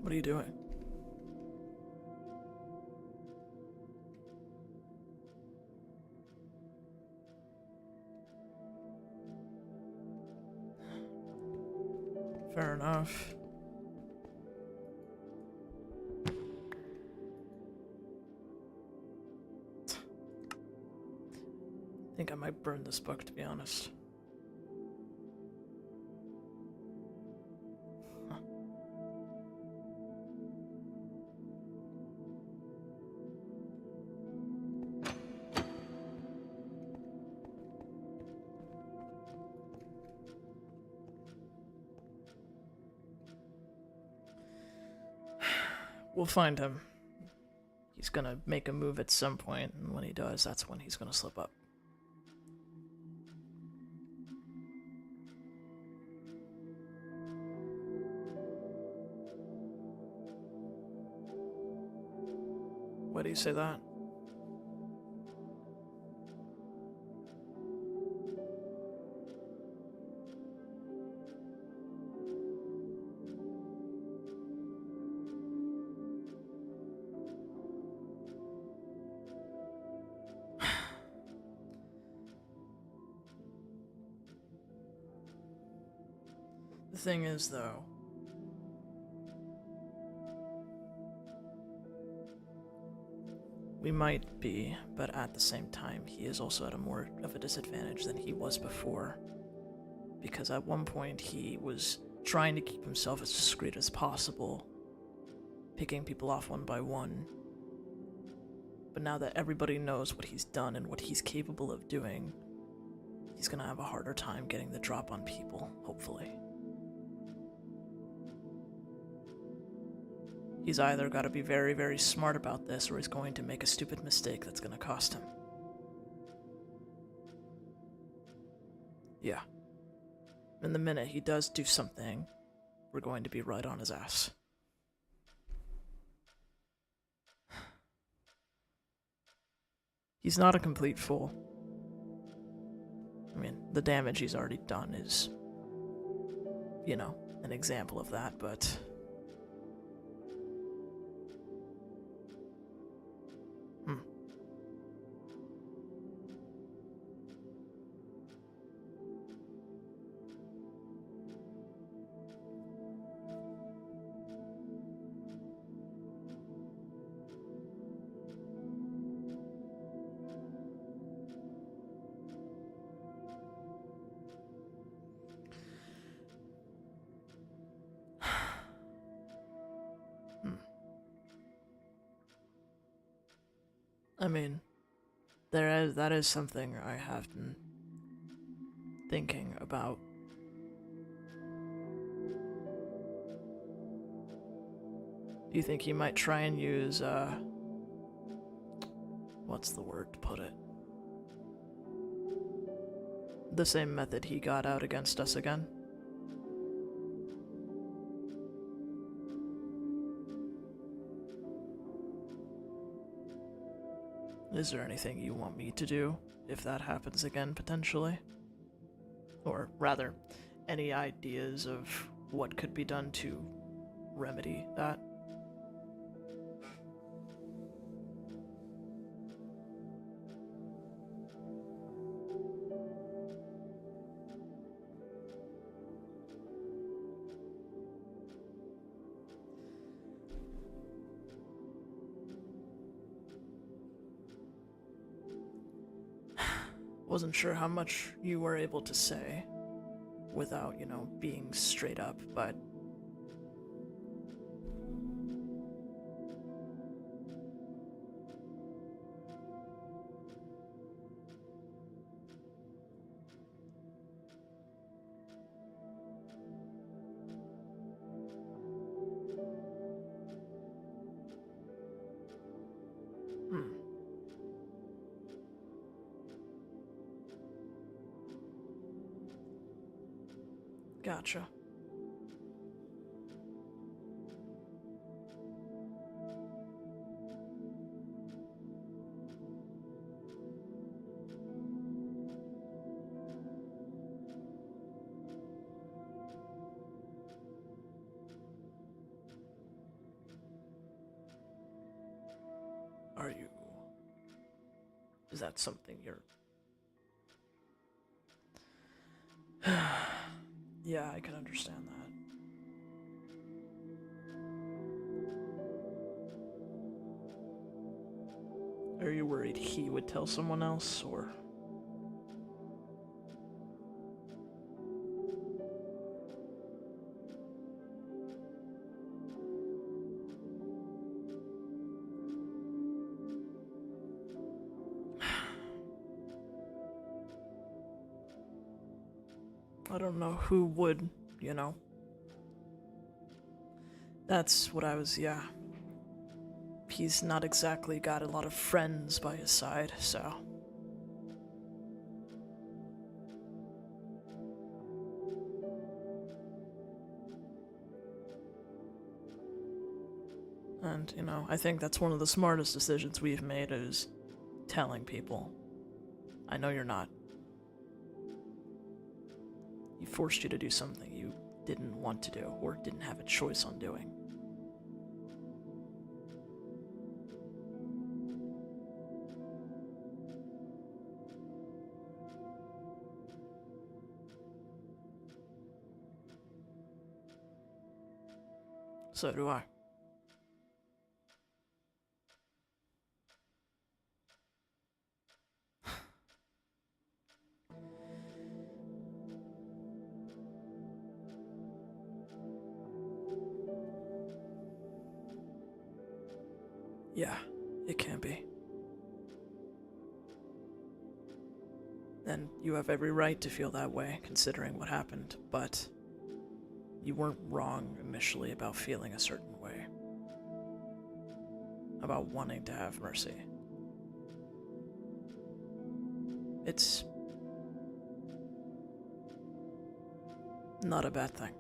What are you doing? Fair enough. I think I might burn this book, to be honest. Huh. We'll find him. He's gonna make a move at some point, and when he does, that's when he's gonna slip up. Why do you say that? The thing is, though, we might be, but at the same time, he is also at a more of a disadvantage than he was before. Because at one point, he was trying to keep himself as discreet as possible, picking people off one by one. But now that everybody knows what he's done and what he's capable of doing, he's gonna have a harder time getting the drop on people, hopefully. He's either got to be very, very smart about this, or he's going to make a stupid mistake that's going to cost him. Yeah. And the minute he does do something, we're going to be right on his ass. He's not a complete fool. I mean, the damage he's already done is, you know, an example of that, but... I mean, that is something I have been thinking about. Do you think he might try and use, what's the word to put it? The same method he got out against us again? Is there anything you want me to do if that happens again, potentially? Or rather, any ideas of what could be done to remedy that? Wasn't sure how much you were able to say without, you know, being straight up, but... Gotcha. Is that something you're... Yeah, I can understand that. Are you worried he would tell someone else, or... I don't know who would, you know. That's what I was, yeah. He's not exactly got a lot of friends by his side, so... And, you know, I think that's one of the smartest decisions we've made is telling people. I know you're not. He forced you to do something you didn't want to do or didn't have a choice on doing. So do I. Yeah, it can be. And you have every right to feel that way, considering what happened, but you weren't wrong initially about feeling a certain way. About wanting to have mercy. It's not a bad thing.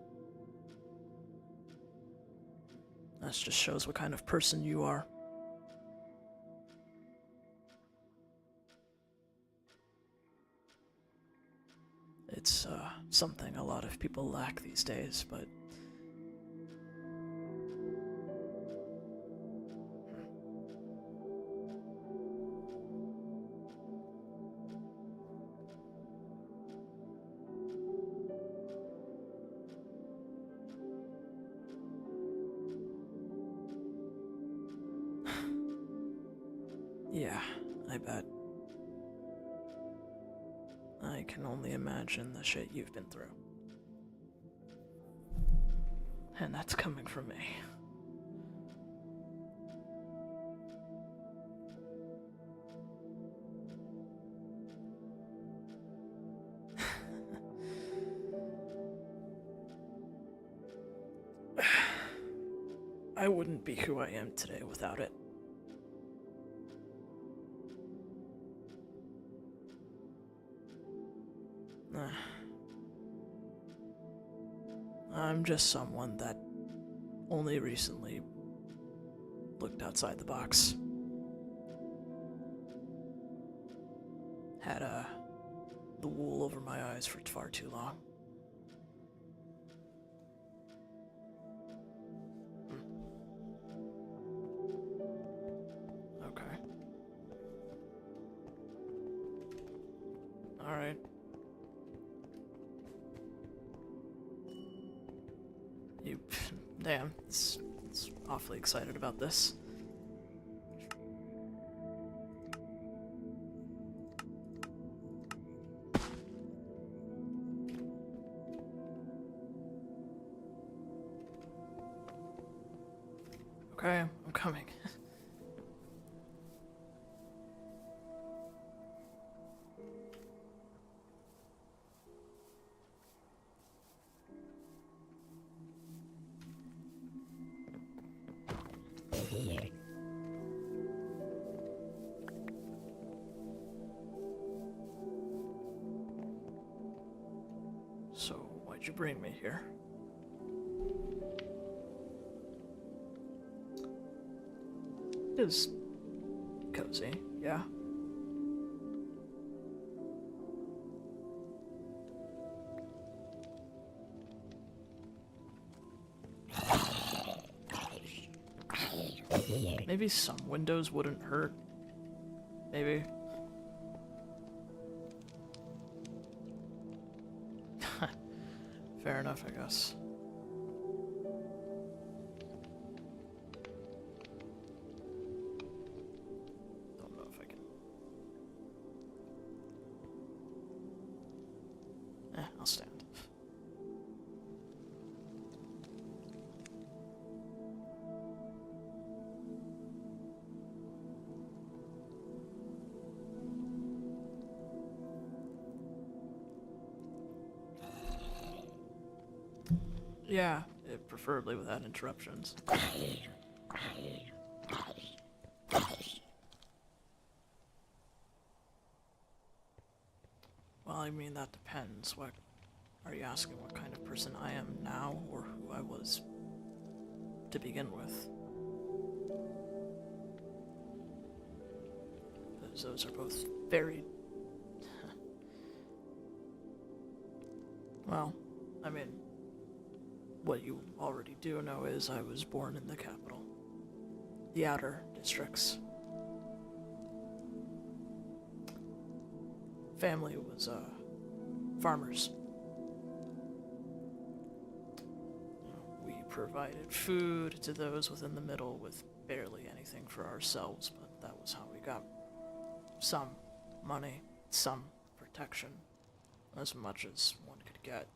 That just shows what kind of person you are. It's something a lot of people lack these days, but... Yeah, I bet. I can only imagine the shit you've been through. And that's coming from me. I wouldn't be who I am today without it. I'm just someone that only recently looked outside the box. Had the wool over my eyes for far too long. Okay. Alright. You... damn, it's awfully excited about this. Okay, I'm coming. So, why'd you bring me here? It is cozy, yeah. Maybe some windows wouldn't hurt. Maybe. Fair enough, I guess. Don't know if I can... I'll stand. Yeah, preferably without interruptions. Well, I mean, that depends. What are you asking? What kind of person I am now, or who I was to begin with? Those are both very... Well, I mean, what you already do know is I was born in the capital. The outer districts. Family was, farmers. We provided food to those within the middle with barely anything for ourselves, but that was how we got some money, some protection, as much as one could get.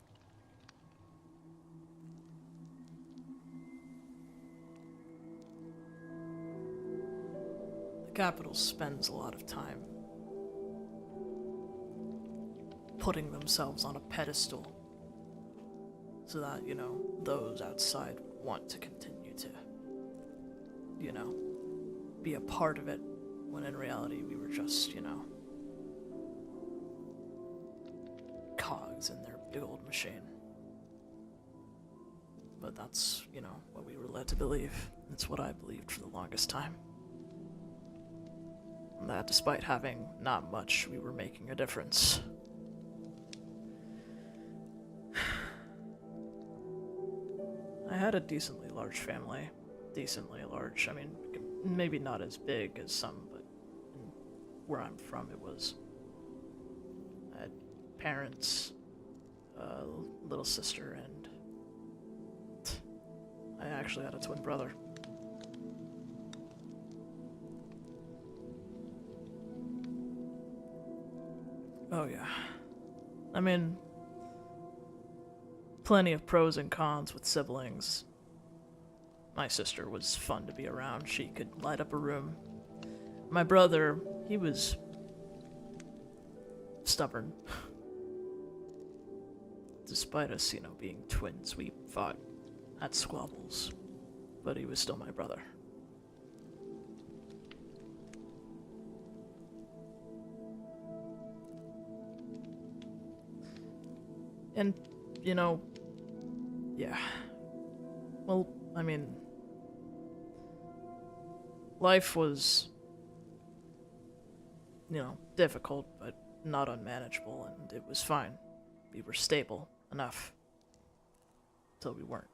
The capital spends a lot of time putting themselves on a pedestal so that, you know, those outside want to continue to, you know, be a part of it, when in reality we were just, you know, cogs in their big old machine. But that's, you know, what we were led to believe. It's what I believed for the longest time. And that despite having not much, we were making a difference. I had a decently large family. Decently large. I mean, maybe not as big as some, but where I'm from it was. I had parents, a little sister, and I actually had a twin brother. Oh yeah. I mean, plenty of pros and cons with siblings. My sister was fun to be around. She could light up a room. My brother, he was stubborn. Despite us, you know, being twins, we fought, had squabbles, but he was still my brother. And, you know, yeah. Well, I mean, life was, you know, difficult, but not unmanageable, and it was fine. We were stable enough. Till we weren't.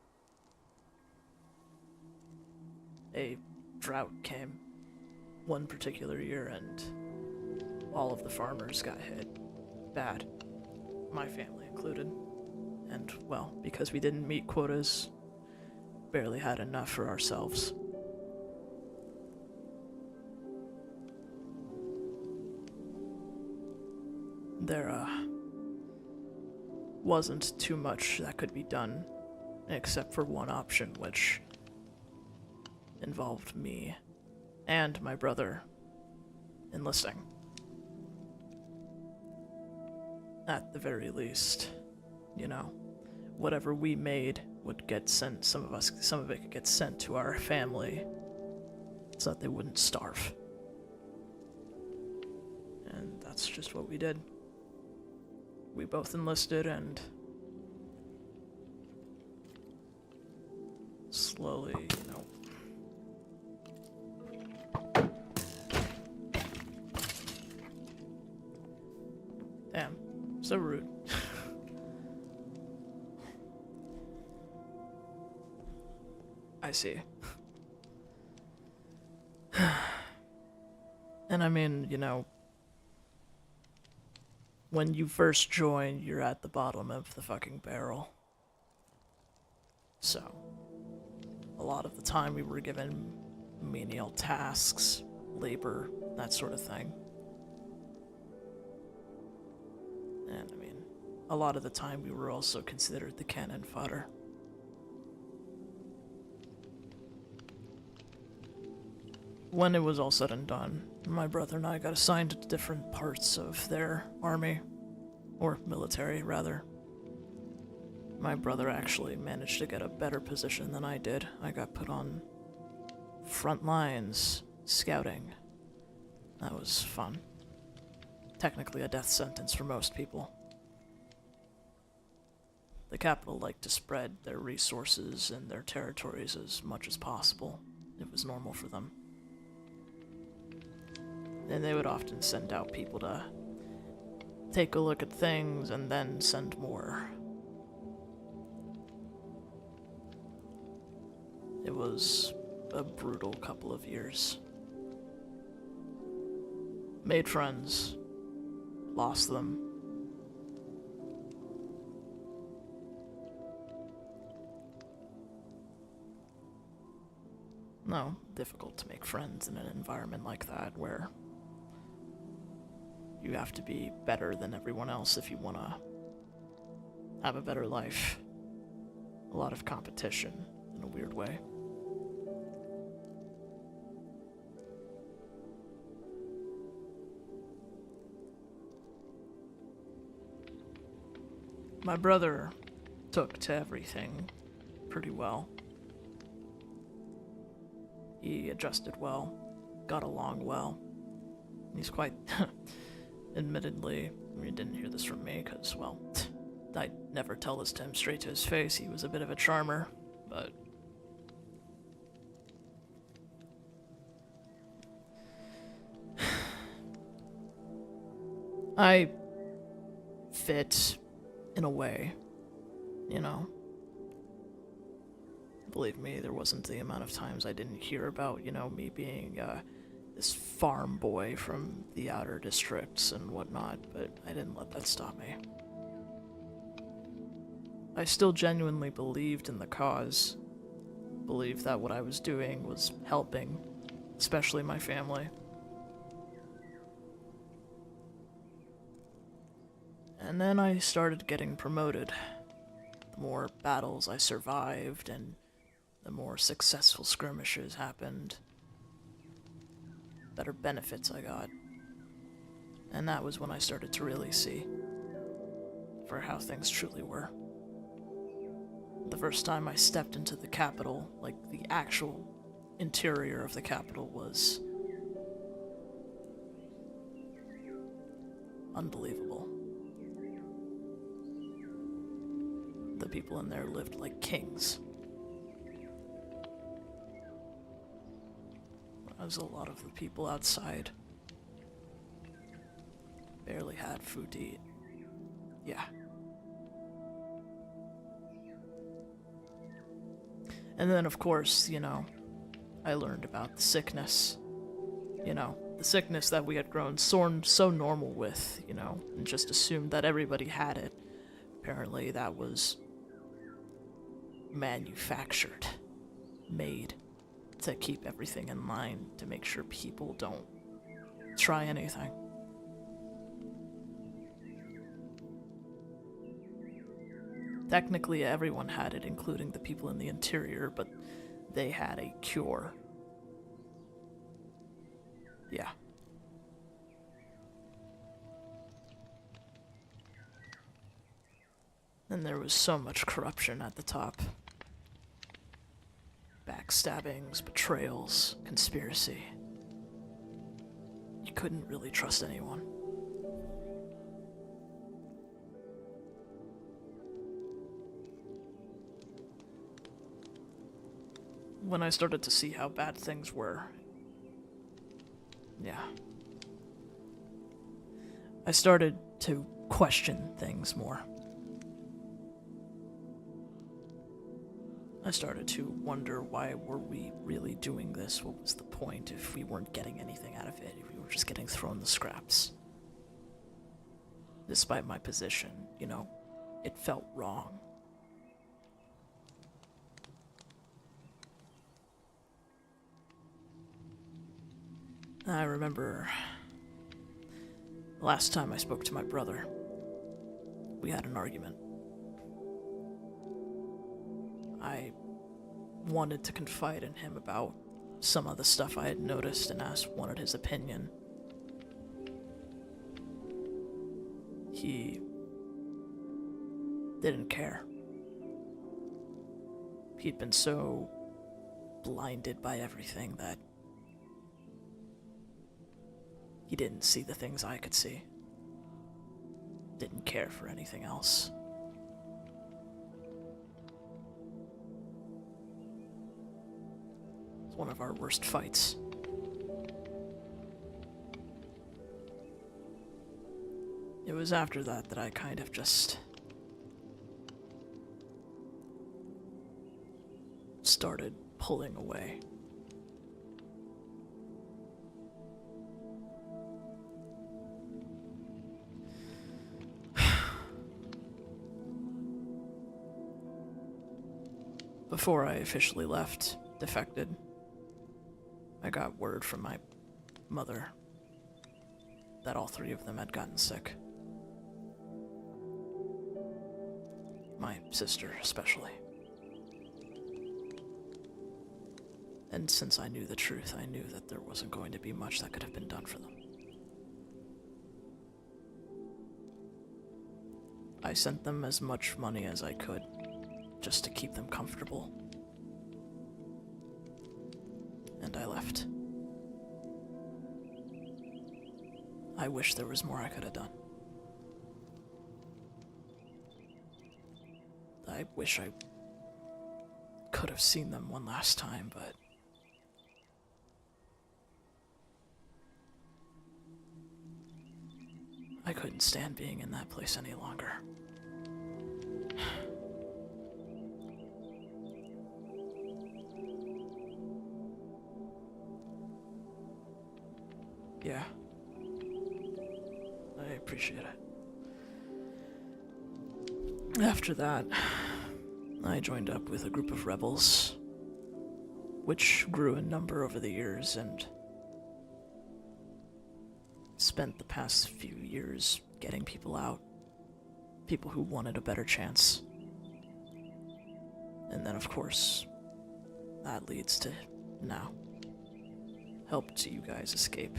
A drought came one particular year, and all of the farmers got hit bad. My family included. And, well, because we didn't meet quotas, barely had enough for ourselves. There, wasn't too much that could be done, except for one option, which involved me and my brother enlisting. At the very least, you know, whatever we made would get sent, some of it could get sent to our family so that they wouldn't starve. And that's just what we did. We both enlisted, and slowly, you know, damn, so rude. I see. And I mean, you know, when you first join, you're at the bottom of the fucking barrel. So, a lot of the time we were given menial tasks, labor, that sort of thing. And I mean, a lot of the time we were also considered the cannon fodder. When it was all said and done, my brother and I got assigned to different parts of their army, or military, rather. My brother actually managed to get a better position than I did. I got put on front lines, scouting. That was fun. Technically a death sentence for most people. The capital liked to spread their resources and their territories as much as possible. It was normal for them. And they would often send out people to take a look at things and then send more. It was a brutal couple of years. Made friends, lost them. No, difficult to make friends in an environment like that where you have to be better than everyone else if you want to have a better life. A lot of competition in a weird way. My brother took to everything pretty well. He adjusted well, got along well. He's quite, admittedly, I mean, you didn't hear this from me, because, well, I'd never tell this to him straight to his face. He was a bit of a charmer, but I fit in a way, you know. Believe me, there wasn't the amount of times I didn't hear about, you know, me being this farm boy from the outer districts and whatnot, but I didn't let that stop me. I still genuinely believed in the cause, believed that what I was doing was helping, especially my family. And then I started getting promoted. The more battles I survived and the more successful skirmishes happened, better benefits I got. And that was when I started to really see for how things truly were. The first time I stepped into the capital, like the actual interior of the capital, was unbelievable. The people in there lived like kings. As a lot of the people outside barely had food to eat. Yeah. And then, of course, you know, I learned about the sickness. You know, the sickness that we had grown so normal with, you know, and just assumed that everybody had it. Apparently that was manufactured, made to keep everything in line, to make sure people don't try anything. Technically, everyone had it, including the people in the interior, but they had a cure. Yeah. And there was so much corruption at the top. Backstabbings, betrayals, conspiracy. You couldn't really trust anyone. When I started to see how bad things were, yeah, I started to question things more. I started to wonder, why were we really doing this? What was the point if we weren't getting anything out of it, if we were just getting thrown the scraps? Despite my position, you know, it felt wrong. I remember last time I spoke to my brother, we had an argument. I wanted to confide in him about some of the stuff I had noticed and wanted his opinion. He didn't care. He'd been so blinded by everything that he didn't see the things I could see. Didn't care for anything else. It's one of our worst fights. It was after that that I kind of just started pulling away. Before I officially left, defected, I got word from my mother that all three of them had gotten sick. My sister, especially. And since I knew the truth, I knew that there wasn't going to be much that could have been done for them. I sent them as much money as I could, just to keep them comfortable. And I left. I wish there was more I could have done. I wish I could have seen them one last time, but I couldn't stand being in that place any longer. Yeah. I appreciate it. After that, I joined up with a group of rebels, which grew in number over the years, and spent the past few years getting people out. People who wanted a better chance. And then, of course, that leads to now. Helped you guys escape.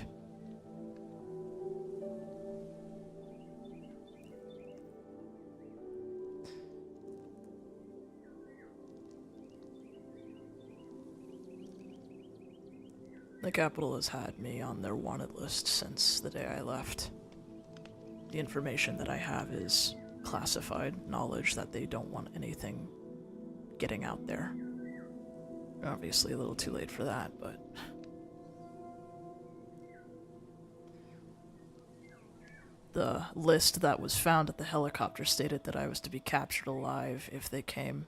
The Capitol has had me on their wanted list since the day I left. The information that I have is classified knowledge that they don't want anything getting out there. Obviously a little too late for that, but the list that was found at the helicopter stated that I was to be captured alive if they came,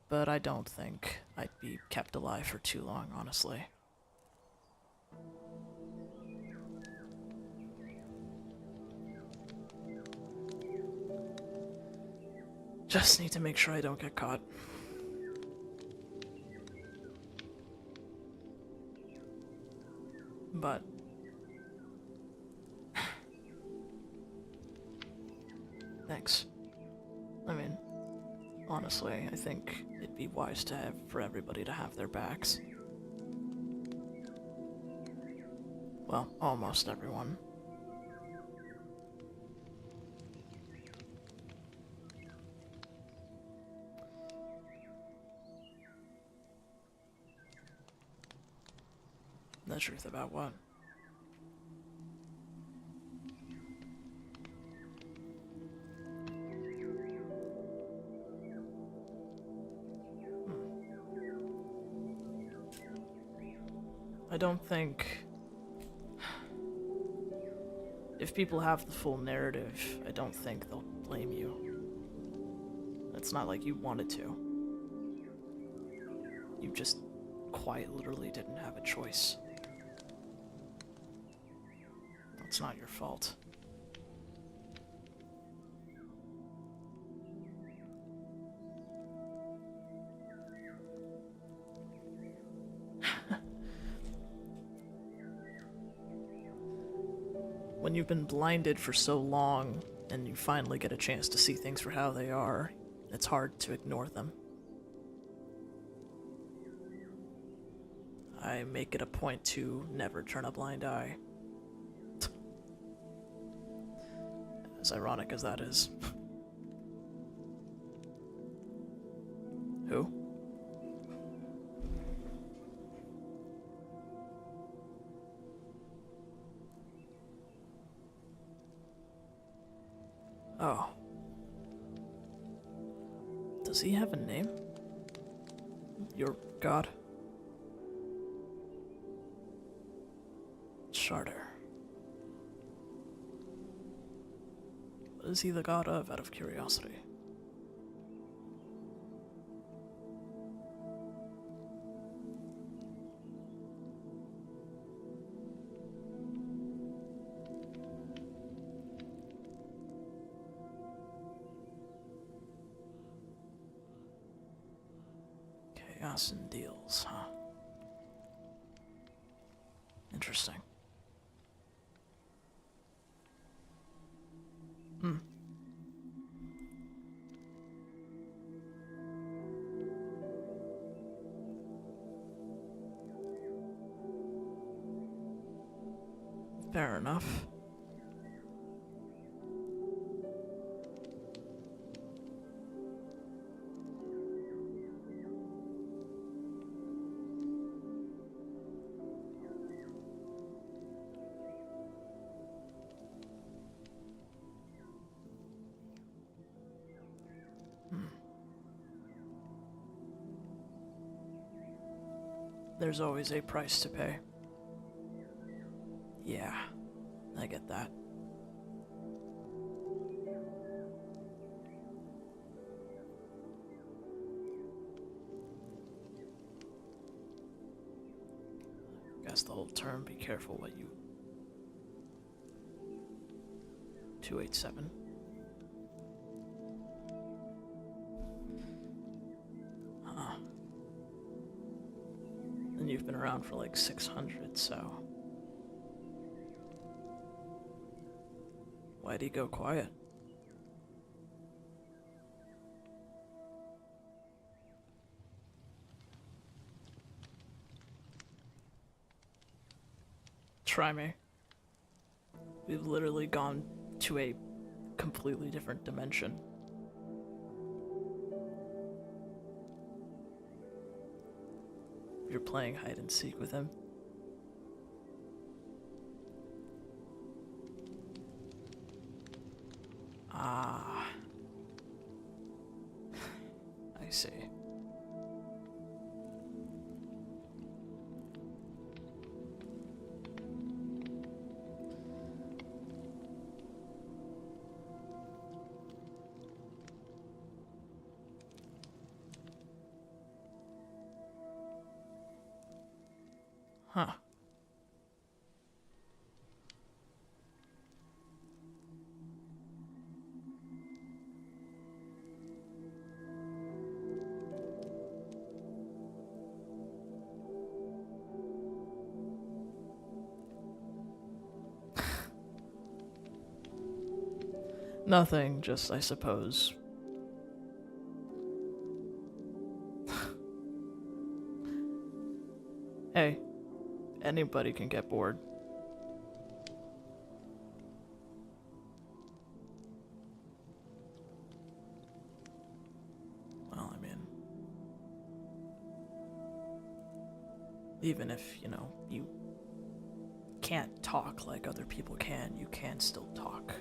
but I don't think I'd be kept alive for too long, honestly. Just need to make sure I don't get caught. But thanks. I mean, honestly, I think it'd be wise for everybody to have their backs. Well, almost everyone. The truth about what? I don't think... If people have the full narrative, I don't think they'll blame you. It's not like you wanted to. You just quite literally didn't have a choice. It's not your fault. when you've been blinded for so long and you finally get a chance to see things for how they are, it's hard to ignore them. I make it a point to never turn a blind eye. As ironic as that is. Who? Oh. Does he have a name? Your god? Charter. What is he the god of, out of curiosity? Chaos and deals, huh? Interesting. Fair enough. There's always a price to pay. Yeah, I get that. Guess the whole term, be careful what you... 287. And you've been around for like 600, so... Why'd he go quiet? Try me. We've literally gone to a completely different dimension. You're playing hide and seek with him. Ah. I see. Huh. Nothing, just, I suppose. Hey, anybody can get bored. Well, I mean, even if, you know, you can't talk like other people can, you can still talk.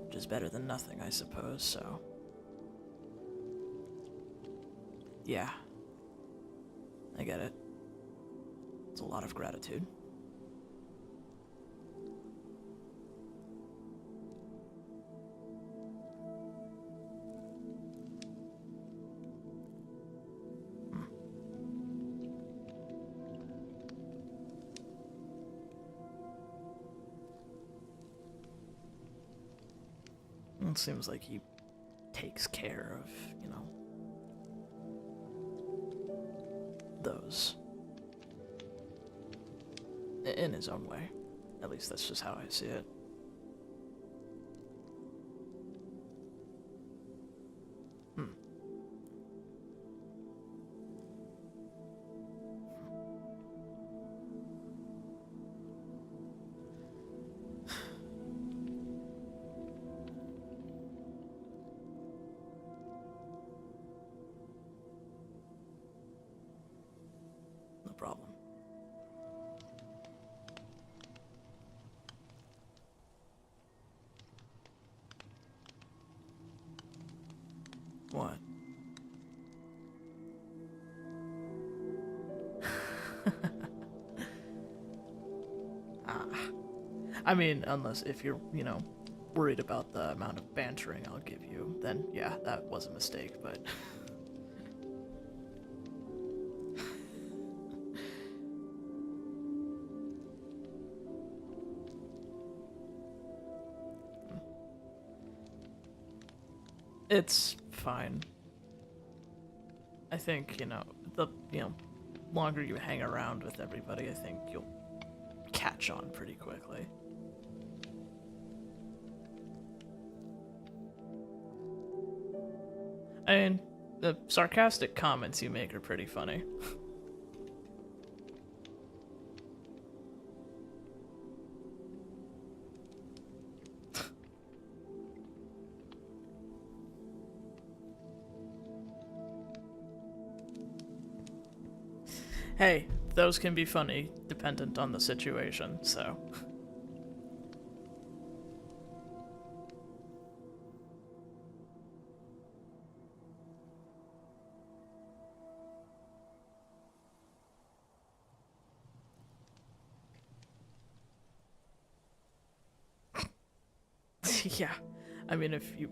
Which is better than nothing, I suppose, so... Yeah. I get it. It's a lot of gratitude. It seems like he takes care of, you know, those. In his own way. At least that's just how I see it. No problem. What? I mean, unless if you're, worried about the amount of bantering I'll give you, then yeah, that was a mistake, but... It's fine. I think, the longer you hang around with everybody, I think you'll catch on pretty quickly. I mean, the sarcastic comments you make are pretty funny. Hey, those can be funny, dependent on the situation, so... Yeah, I mean, if you...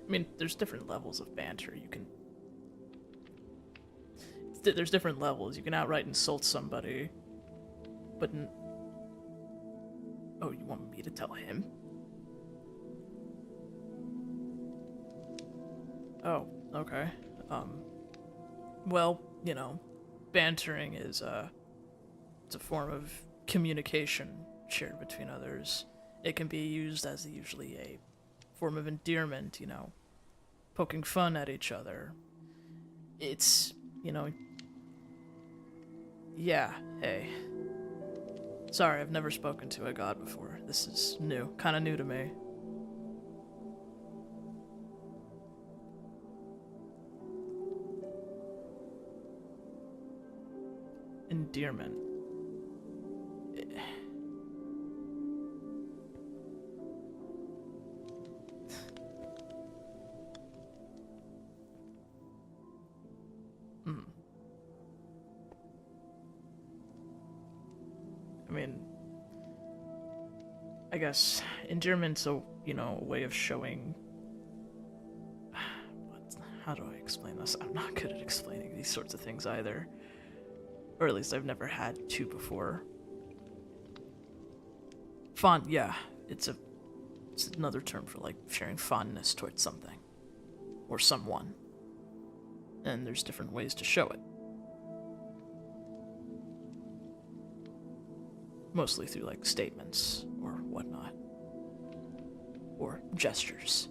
I mean, there's different levels of banter. You can... There's different levels. You can outright insult somebody, but... Oh, you want me to tell him? Oh, okay. Well, bantering is, it's a form of communication shared between others. It can be used as usually a form of endearment, poking fun at each other. It's, yeah, hey. Sorry, I've never spoken to a god before. This is new, kinda new to me. Endearment. I mean, I guess endearment's a way of showing. How do I explain this? I'm not good at explaining these sorts of things either. Or at least I've never had to before. Fond, yeah. It's another term for, sharing fondness towards something. Or someone. And there's different ways to show it. Mostly through, statements or whatnot. Or gestures.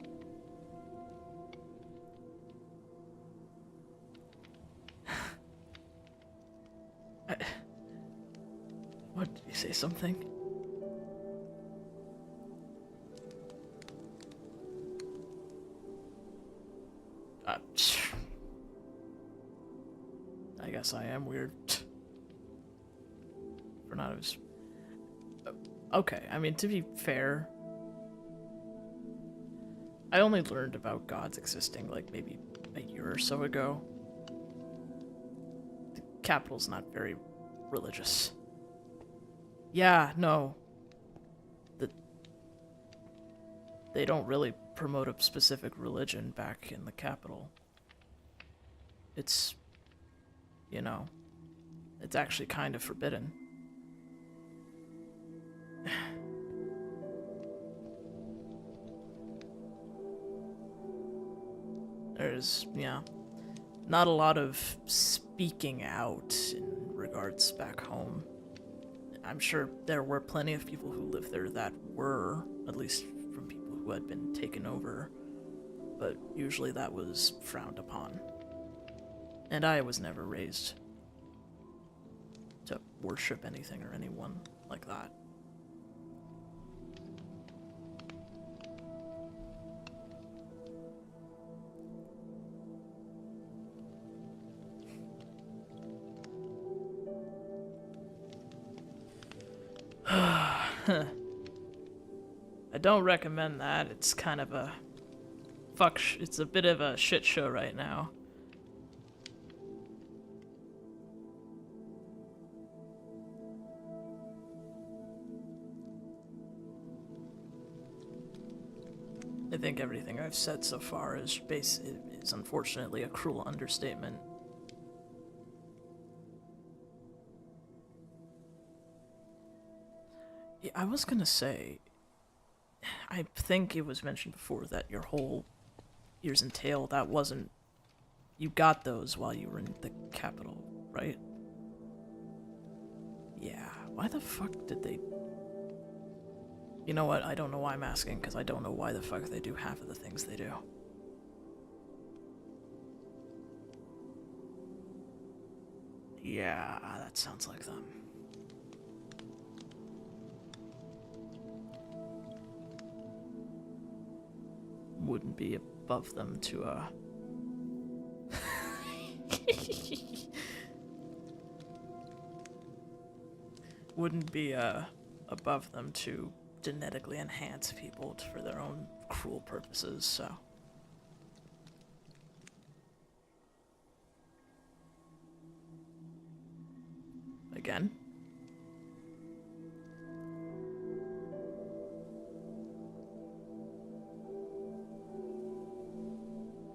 What, did you say something? I guess I am weird. For not as... Okay, I mean, to be fair, I only learned about gods existing, maybe a year or so ago. The capital's not very religious. Yeah, no. They don't really promote a specific religion back in the capital. It's, it's actually kind of forbidden. There's, yeah, not a lot of speaking out in regards back home. I'm sure there were plenty of people who lived there that were, at least from people who had been taken over, but usually that was frowned upon. And I was never raised to worship anything or anyone like that. I don't recommend that. It's kind of a it's a bit of a shit show right now. I think everything I've said so far is unfortunately a cruel understatement. Yeah, I was gonna say, I think it was mentioned before that your whole ears and tail, that wasn't, you got those while you were in the capital, right? Yeah, why the fuck did they... You know what, I don't know why I'm asking, because I don't know why the fuck they do half of the things they do. Yeah, that sounds like them. Wouldn't be above them to, wouldn't be, above them to genetically enhance people for their own cruel purposes, so... Again?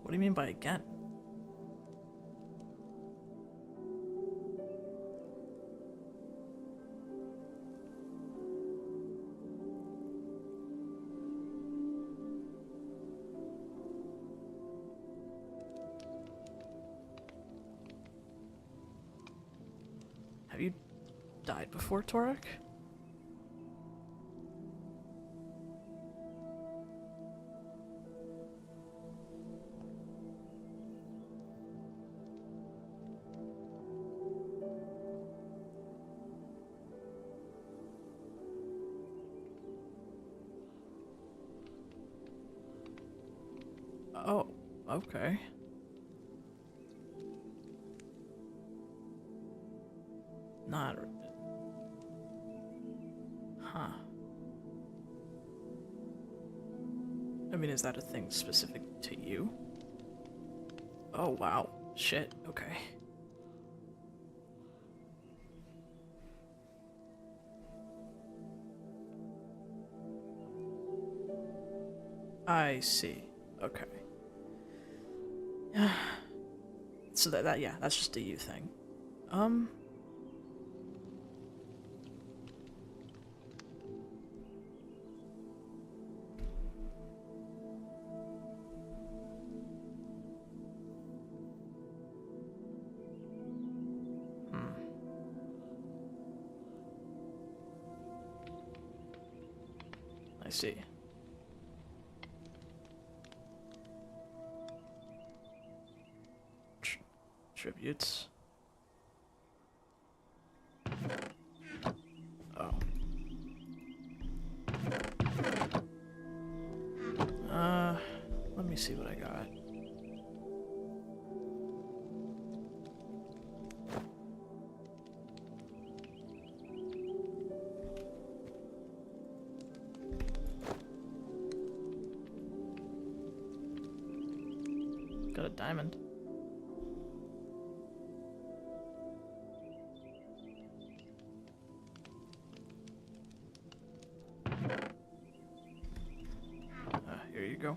What do you mean by again? Have you died before, Torek? Oh, okay. Not... Huh. I mean, is that a thing specific to you? Oh, wow. Shit, okay. I see. Okay. So yeah, that's just a you thing. I see. Tributes. Oh. Let me see what I got. Got a diamond. Here you go.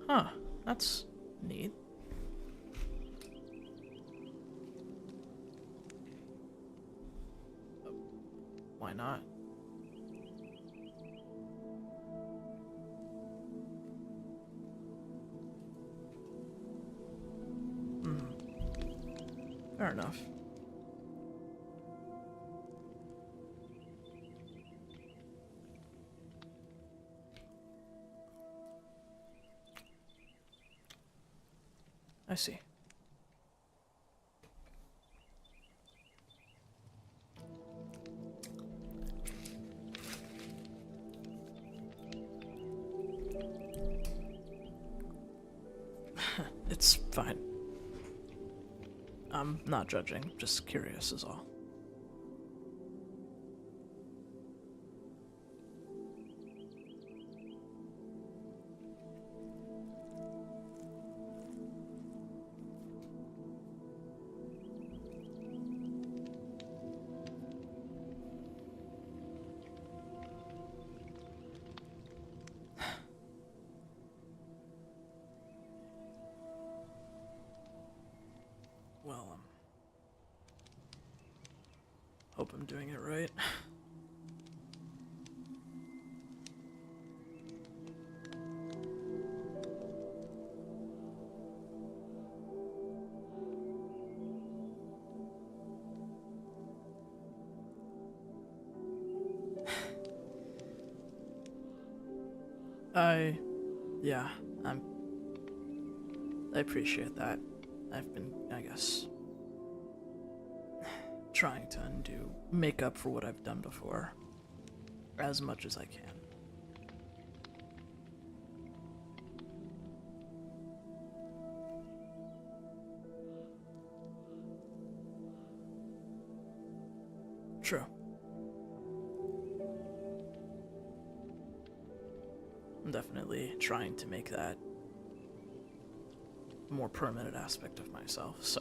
Huh, that's neat. not? Fair enough. I see. It's fine. I'm not judging, just curious is all. Well, hope I'm doing it right. Yeah, I appreciate that. I've been, I guess, trying to make up for what I've done before, as much as I can. True. I'm definitely trying to make that a more permanent aspect of myself, so.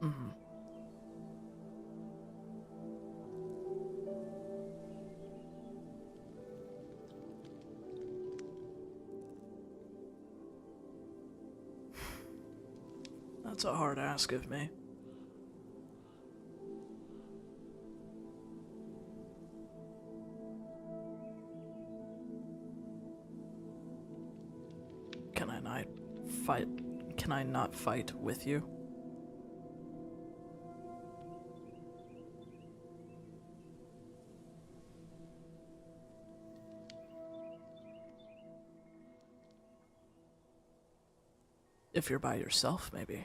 Mm-hmm. That's a hard ask of me. Can I not fight? Can I not fight with you? If you're by yourself, maybe.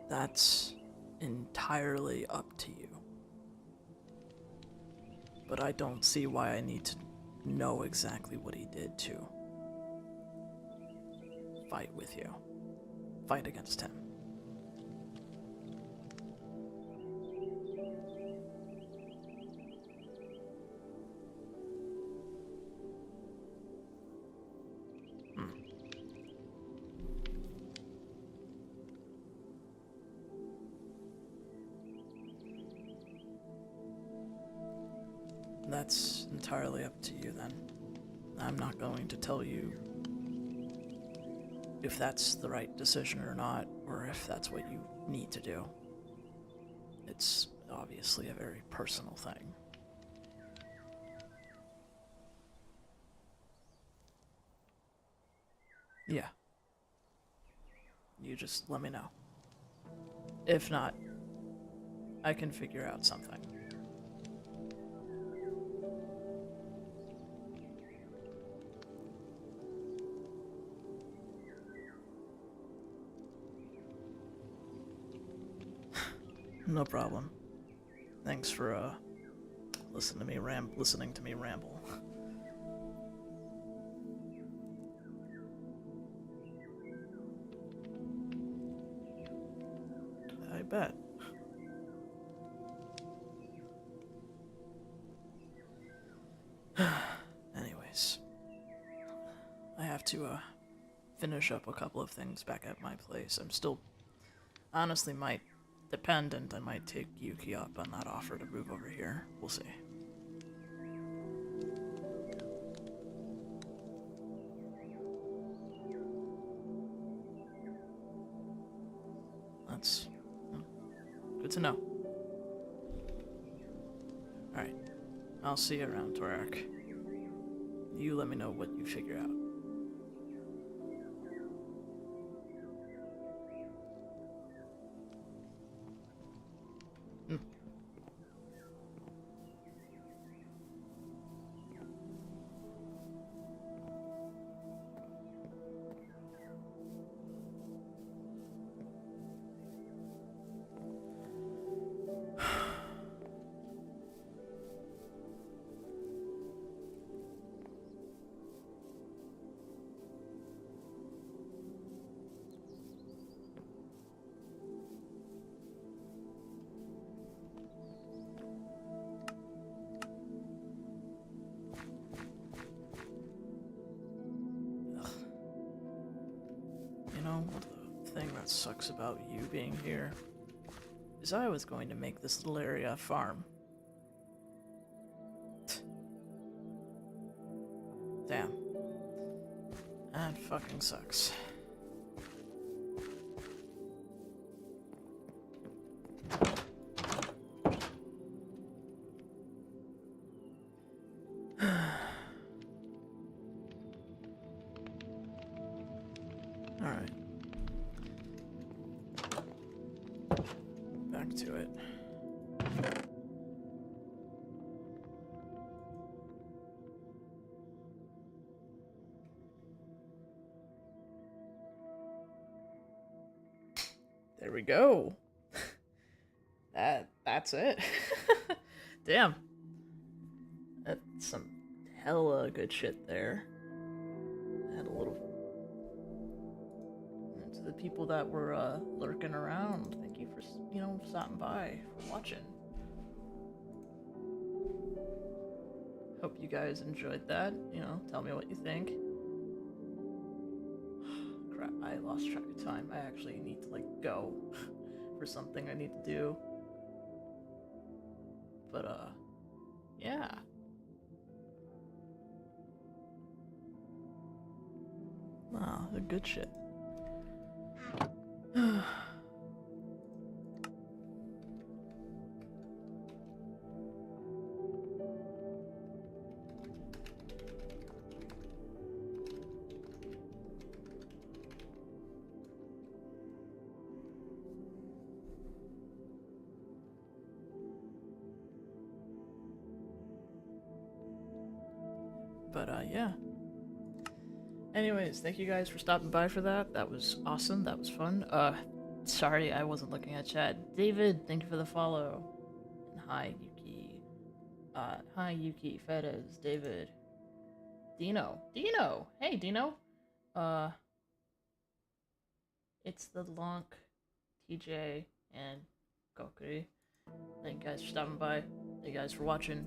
That's entirely up to you. But I don't see why I need to know exactly what he did to fight with you. Fight against him. That's entirely up to you then. I'm not going to tell you if that's the right decision or not, or if that's what you need to do. It's obviously a very personal thing. Yeah. You just let me know. If not, I can figure out something. No problem. Thanks for, listening to me ramble. I bet. Anyways, I have to, finish up a couple of things back at my place. I'm still, honestly, might dependent. I might take Yuki up on that offer to move over here. We'll see. That's good to know. Alright. I'll see you around, Torak. You let me know what you figure out. You know, the thing that sucks about you being here is I was going to make this little area a farm. Damn. That fucking sucks. Alright. Back to it. There we go. That's it. Damn. That's some hella good shit there. Had a little. And to the people that were lurking around, thank you for stopping by, for watching. Hope you guys enjoyed that. Tell me what you think. Crap, I lost track of time. I actually need to go for something I need to do. But yeah. Wow, the good shit. But yeah. Anyways, thank you guys for stopping by for that. That was awesome. That was fun. Sorry I wasn't looking at chat. David, thank you for the follow. And hi, Yuki. Hi, Yuki, Fedez, David. Dino. Hey, Dino. It's the Lonk, TJ, and Gokuri. Thank you guys for stopping by. Thank you guys for watching.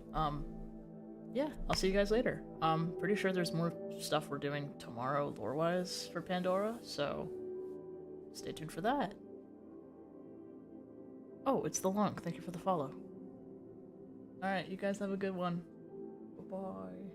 Yeah, I'll see you guys later. Pretty sure there's more stuff we're doing tomorrow lore-wise for Pandora, so stay tuned for that. Oh, it's the Lunk. Thank you for the follow. Alright, you guys have a good one. Bye-bye.